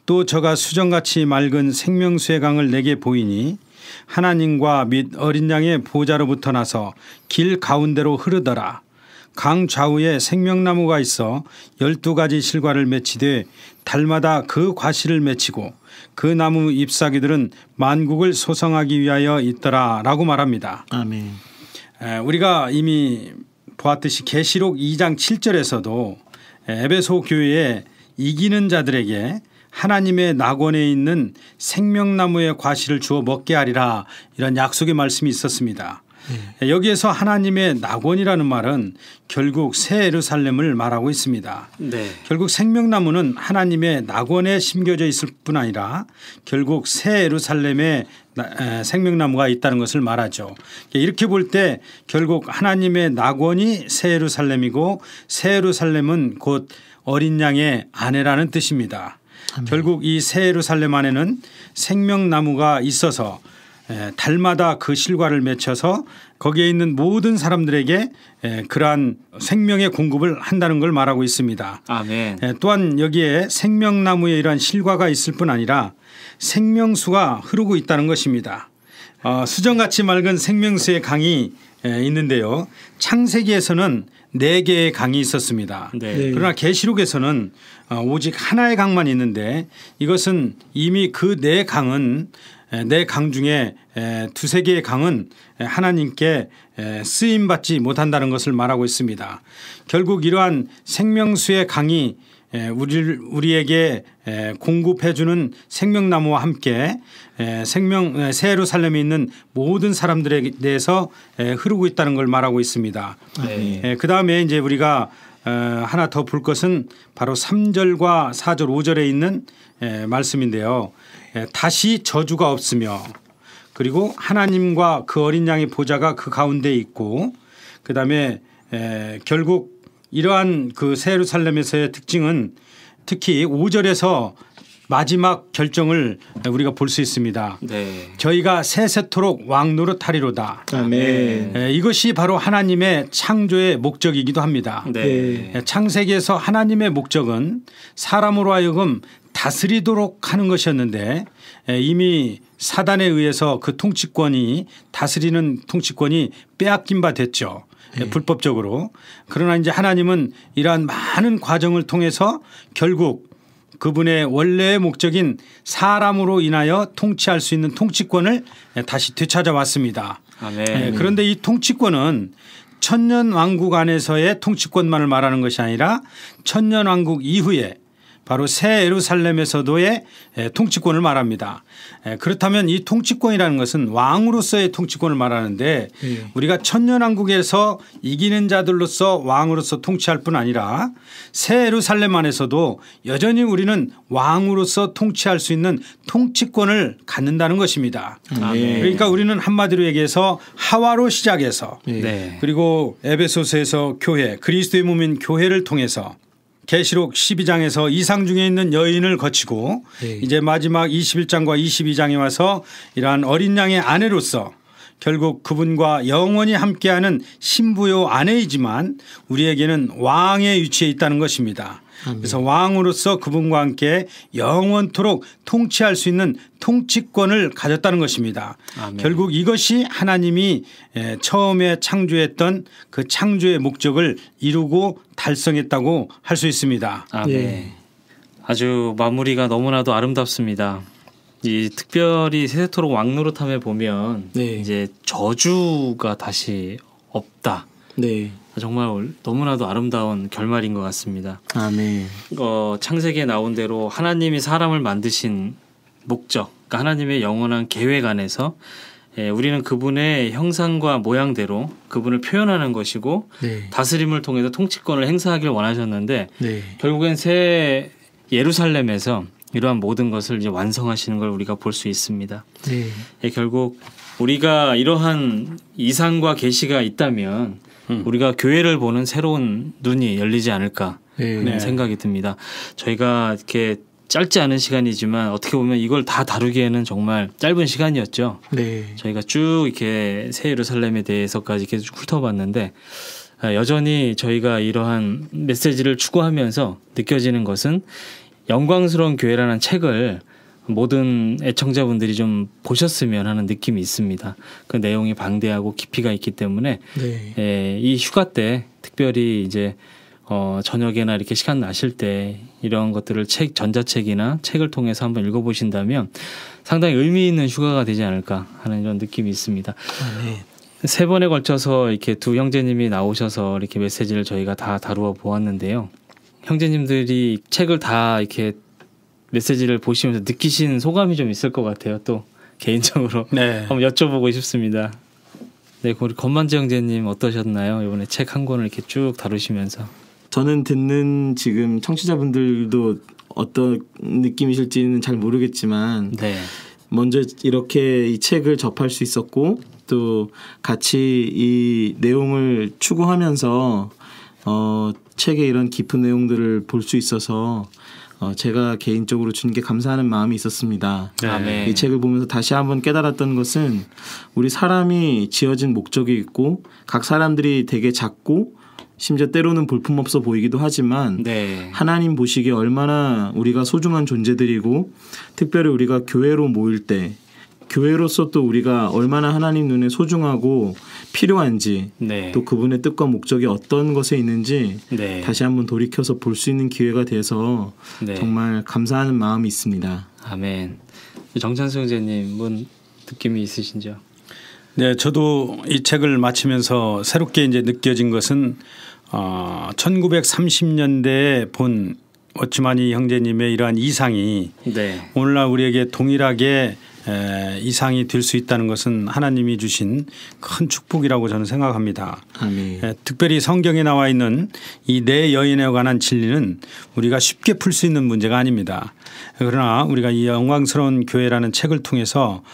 또 저가 수정같이 맑은 생명수의 강을 내게 보이니 하나님과 및 어린 양의 보좌로부터 나서 길 가운데로 흐르더라. 강 좌우에 생명나무가 있어 12가지 실과를 맺히되 달마다 그 과실을 맺히고 그 나무 잎사귀들은 만국을 소성하기 위하여 있더라 라고 말합니다. 아멘. 우리가 이미 보았듯이 계시록 2장 7절에서도 에베소 교회에 이기는 자들에게 하나님의 낙원에 있는 생명나무의 과실을 주어 먹게 하리라 이런 약속의 말씀이 있었습니다. 여기에서 하나님의 낙원이라는 말은 결국 새 예루살렘을 말하고 있습니다. 네. 결국 생명나무는 하나님의 낙원에 심겨져 있을 뿐 아니라 결국 새 예루살렘에 생명나무가 있다는 것을 말하죠. 이렇게 볼 때 결국 하나님의 낙원이 새 예루살렘이고 새 예루살렘은 곧 어린 양의 아내라는 뜻입니다. 결국 이 새 예루살렘 안에는 생명나무가 있어서 달마다 그 실과를 맺혀서 거기에 있는 모든 사람들에게 그러한 생명의 공급을 한다는 걸 말하고 있습니다. 아멘. 또한 여기에 생명나무에 이러한 실과가 있을 뿐 아니라 생명수가 흐르고 있다는 것입니다. 수정같이 맑은 생명수의 강이 있는데요. 창세기에서는 4개의 강이 있었습니다. 네. 그러나 계시록에서는 오직 하나의 강만 있는데 이것은 이미 그 4강은 4강 중에 2-3개의 강은 하나님께 쓰임받지 못한다는 것을 말하고 있습니다. 결국 이러한 생명수의 강이 우리에게 공급해 주는 생명나무와 함께 새 예루살렘에 있는 모든 사람들에 대해서 흐르고 있다는 걸 말하고 있습니다. 네. 그다음에 이제 우리가 하나 더 볼 것은 바로 3절과 4절 5절에 있는 말씀인데요. 다시 저주가 없으며 그리고 하나님과 그 어린 양의 보좌가 그 가운데 있고 그다음에 결국 이러한 그 새 예루살렘에서의 특징은 특히 5절에서 마지막 결정을 우리가 볼 수 있습니다. 네. 저희가 세세토록 왕노릇하리로다. 아멘. 이것이 바로 하나님의 창조의 목적이기도 합니다. 네. 창세기에서 하나님의 목적은 사람으로 하여금 다스리도록 하는 것이었는데 이미 사단에 의해서 그 다스리는 통치권이 빼앗긴 바 됐죠. 불법적으로. 그러나 이제 하나님은 이러한 많은 과정을 통해서 결국 그분의 원래의 목적인 사람으로 인하여 통치할 수 있는 통치권을 다시 되찾아왔습니다. 아멘. 그런데 이 통치권은 천년왕국 안에서의 통치권만을 말하는 것이 아니라 천년왕국 이후에 바로 새 예루살렘에서도의 통치권을 말합니다. 그렇다면 이 통치권이라는 것은 왕으로서의 통치권을 말하는데 우리가 천년왕국에서 이기는 자들로서 왕으로서 통치할 뿐 아니라 새 예루살렘 안에서도 여전히 우리는 왕으로서 통치할 수 있는 통치권을 갖는다는 것입니다. 그러니까 우리는 한마디로 얘기해서 하와로 시작해서 네. 그리고 에베소서에서 교회 그리스도의 몸인 교회를 통해서 계시록 12장에서 이상 중에 있는 여인을 거치고 이제 마지막 21장과 22장에 와서 이러한 어린 양의 아내로서 결국 그분과 영원히 함께하는 신부요 아내이지만 우리에게는 왕의 위치에 있다는 것입니다. 그래서 왕으로서 그분과 함께 영원토록 통치할 수 있는 통치권을 가졌다는 것입니다. 아멘. 결국 이것이 하나님이 처음에 창조했던 그 창조의 목적을 이루고 달성했다고 할 수 있습니다. 아멘. 네. 아주 마무리가 너무나도 아름답습니다. 이 특별히 세세토록 왕노릇함에 보면 네. 이제 저주가 다시 없다. 네. 정말 너무나도 아름다운 결말인 것 같습니다. 아멘. 창세기에 나온 대로 하나님이 사람을 만드신 목적, 그러니까 하나님의 영원한 계획 안에서 우리는 그분의 형상과 모양대로 그분을 표현하는 것이고 네. 다스림을 통해서 통치권을 행사하길 원하셨는데 네. 결국엔 새 예루살렘에서 이러한 모든 것을 이제 완성하시는 걸 우리가 볼 수 있습니다. 네. 결국 우리가 이러한 이상과 계시가 있다면 우리가 교회를 보는 새로운 눈이 열리지 않을까 하는 생각이 듭니다. 저희가 이렇게 짧지 않은 시간이지만 어떻게 보면 이걸 다 다루기에는 정말 짧은 시간이었죠. 네. 저희가 쭉 이렇게 새 예루살렘에 대해서까지 계속 훑어봤는데 여전히 저희가 이러한 메시지를 추구하면서 느껴지는 것은 영광스러운 교회라는 책을 모든 애청자분들이 좀 보셨으면 하는 느낌이 있습니다. 그 내용이 방대하고 깊이가 있기 때문에 네. 이 휴가 때 특별히 이제 저녁에나 이렇게 시간 나실 때 이런 것들을 전자책이나 책을 통해서 한번 읽어보신다면 상당히 의미 있는 휴가가 되지 않을까 하는 이런 느낌이 있습니다. 네. 3번에 걸쳐서 이렇게 두 형제님이 나오셔서 이렇게 메시지를 저희가 다 다루어 보았는데요. 형제님들이 책을 다 이렇게 메시지를 보시면서 느끼신 소감이 좀 있을 것 같아요. 또 개인적으로 네. 한번 여쭤보고 싶습니다. 네, 우리 건만지 형제님 어떠셨나요? 이번에 책 한 권을 이렇게 쭉 다루시면서. 저는 듣는 지금 청취자분들도 어떤 느낌이실지는 잘 모르겠지만 네. 먼저 이렇게 이 책을 접할 수 있었고 또 같이 이 내용을 추구하면서 책의 이런 깊은 내용들을 볼 수 있어서 제가 개인적으로 주는 게 감사하는 마음이 있었습니다. 네. 이 책을 보면서 다시 한번 깨달았던 것은 우리 사람이 지어진 목적이 있고 각 사람들이 되게 작고 심지어 때로는 볼품없어 보이기도 하지만 네. 하나님 보시기에 얼마나 우리가 소중한 존재들이고 특별히 우리가 교회로 모일 때 교회로서 또 우리가 얼마나 하나님 눈에 소중하고 필요한지 네. 또 그분의 뜻과 목적이 어떤 것에 있는지 네. 다시 한번 돌이켜서 볼 수 있는 기회가 돼서 네. 정말 감사하는 마음이 있습니다. 아멘. 정찬수 형제님 뭔 느낌이 있으신지요? 네, 저도 이 책을 마치면서 새롭게 이제 느껴진 것은 1930년대에 본 워치마니 형제님의 이러한 이상이 네. 오늘날 우리에게 동일하게 이상이 될 수 있다는 것은 하나님이 주신 큰 축복이라고 저는 생각합니다. 아멘. 특별히 성경에 나와 있는 이 네 여인에 관한 진리는 우리가 쉽게 풀 수 있는 문제가 아닙니다. 그러나 우리가 이 영광스러운 교회라는 책을 통해서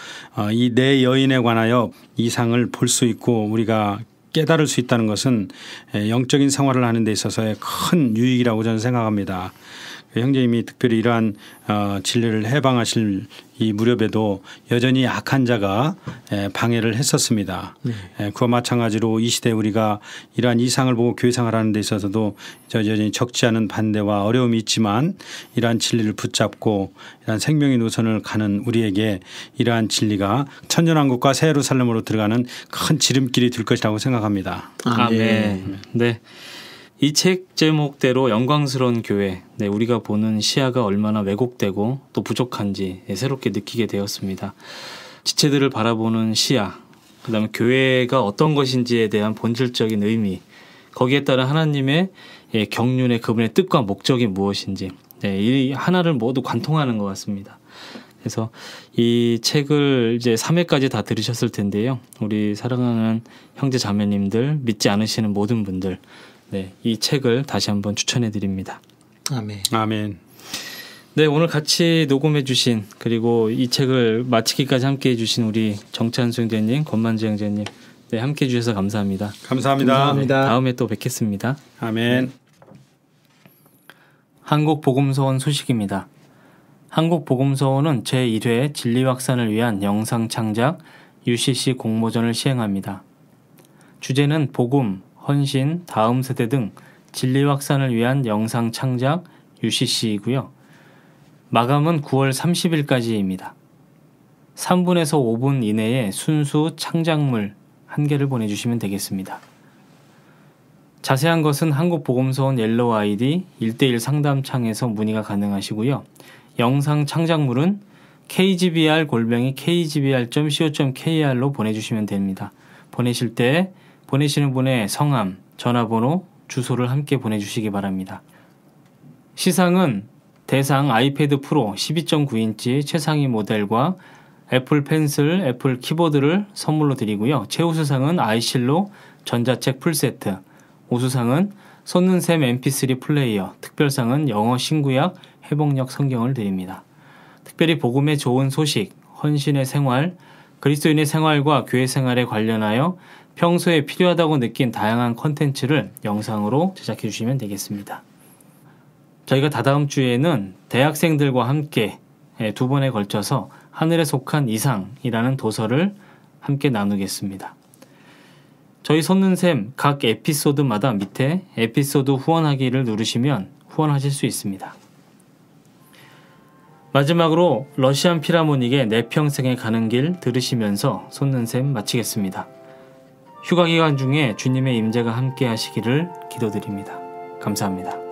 이 네 여인에 관하여 이상을 볼 수 있고 우리가 깨달을 수 있다는 것은 영적인 생활을 하는 데 있어서의 큰 유익이라고 저는 생각합니다. 형제님이 특별히 이러한 진리를 해방하실 이 무렵에도 여전히 악한 자가 방해를 했었습니다. 그와 마찬가지로 이 시대에 우리가 이러한 이상을 보고 교회 생활하는 데 있어서도 여전히 적지 않은 반대와 어려움이 있지만 이러한 진리를 붙잡고 이러한 생명의 노선을 가는 우리에게 이러한 진리가 천년왕국과 새 예루살렘으로 들어가는 큰 지름길이 될 것이라고 생각합니다. 아멘. 네. 이 책 제목대로 영광스러운 교회, 네, 우리가 보는 시야가 얼마나 왜곡되고 또 부족한지 새롭게 느끼게 되었습니다. 지체들을 바라보는 시야, 그다음에 교회가 어떤 것인지에 대한 본질적인 의미, 거기에 따른 하나님의 경륜의 그분의 뜻과 목적이 무엇인지 네, 이 하나를 모두 관통하는 것 같습니다. 그래서 이 책을 이제 3회까지 다 들으셨을 텐데요. 우리 사랑하는 형제 자매님들, 믿지 않으시는 모든 분들 네, 이 책을 다시 한번 추천해 드립니다. 아멘. 아멘. 네, 오늘 같이 녹음해 주신 그리고 이 책을 마치기까지 함께 해 주신 우리 정찬수 형제님, 건만지 형제님 네, 함께 해 주셔서 감사합니다. 감사합니다. 감사합니다. 네, 다음에 또 뵙겠습니다. 아멘. 한국복음서원 소식입니다. 한국복음서원은 제1회 진리확산을 위한 영상 창작, UCC 공모전을 시행합니다. 주제는 복음, 헌신, 다음 세대 등 진리 확산을 위한 영상 창작 UCC이고요. 마감은 9월 30일까지입니다. 3분에서 5분 이내에 순수 창작물 1개를 보내주시면 되겠습니다. 자세한 것은 한국복음서원 옐로우 아이디 1:1 상담창에서 문의가 가능하시고요. 영상 창작물은 kgbr@kgbr.co.kr로 보내주시면 됩니다. 보내실 때 보내시는 분의 성함, 전화번호, 주소를 함께 보내주시기 바랍니다. 시상은 대상 아이패드 프로 12.9인치 최상위 모델과 애플 펜슬, 애플 키보드를 선물로 드리고요. 최우수상은 아이실로 전자책 풀세트, 우수상은 솟는샘 mp3 플레이어, 특별상은 영어 신구약 회복력 성경을 드립니다. 특별히 복음의 좋은 소식, 헌신의 생활, 그리스도인의 생활과 교회 생활에 관련하여 평소에 필요하다고 느낀 다양한 콘텐츠를 영상으로 제작해 주시면 되겠습니다. 저희가 다다음 주에는 대학생들과 함께 2번에 걸쳐서 하늘에 속한 이상이라는 도서를 함께 나누겠습니다. 저희 솟는샘 각 에피소드마다 밑에 에피소드 후원하기를 누르시면 후원하실 수 있습니다. 마지막으로 러시안 필하모닉의 내 평생에 가는 길 들으시면서 솟는샘 마치겠습니다. 휴가 기간 중에 주님의 임재가 함께 하시기를 기도드립니다. 감사합니다.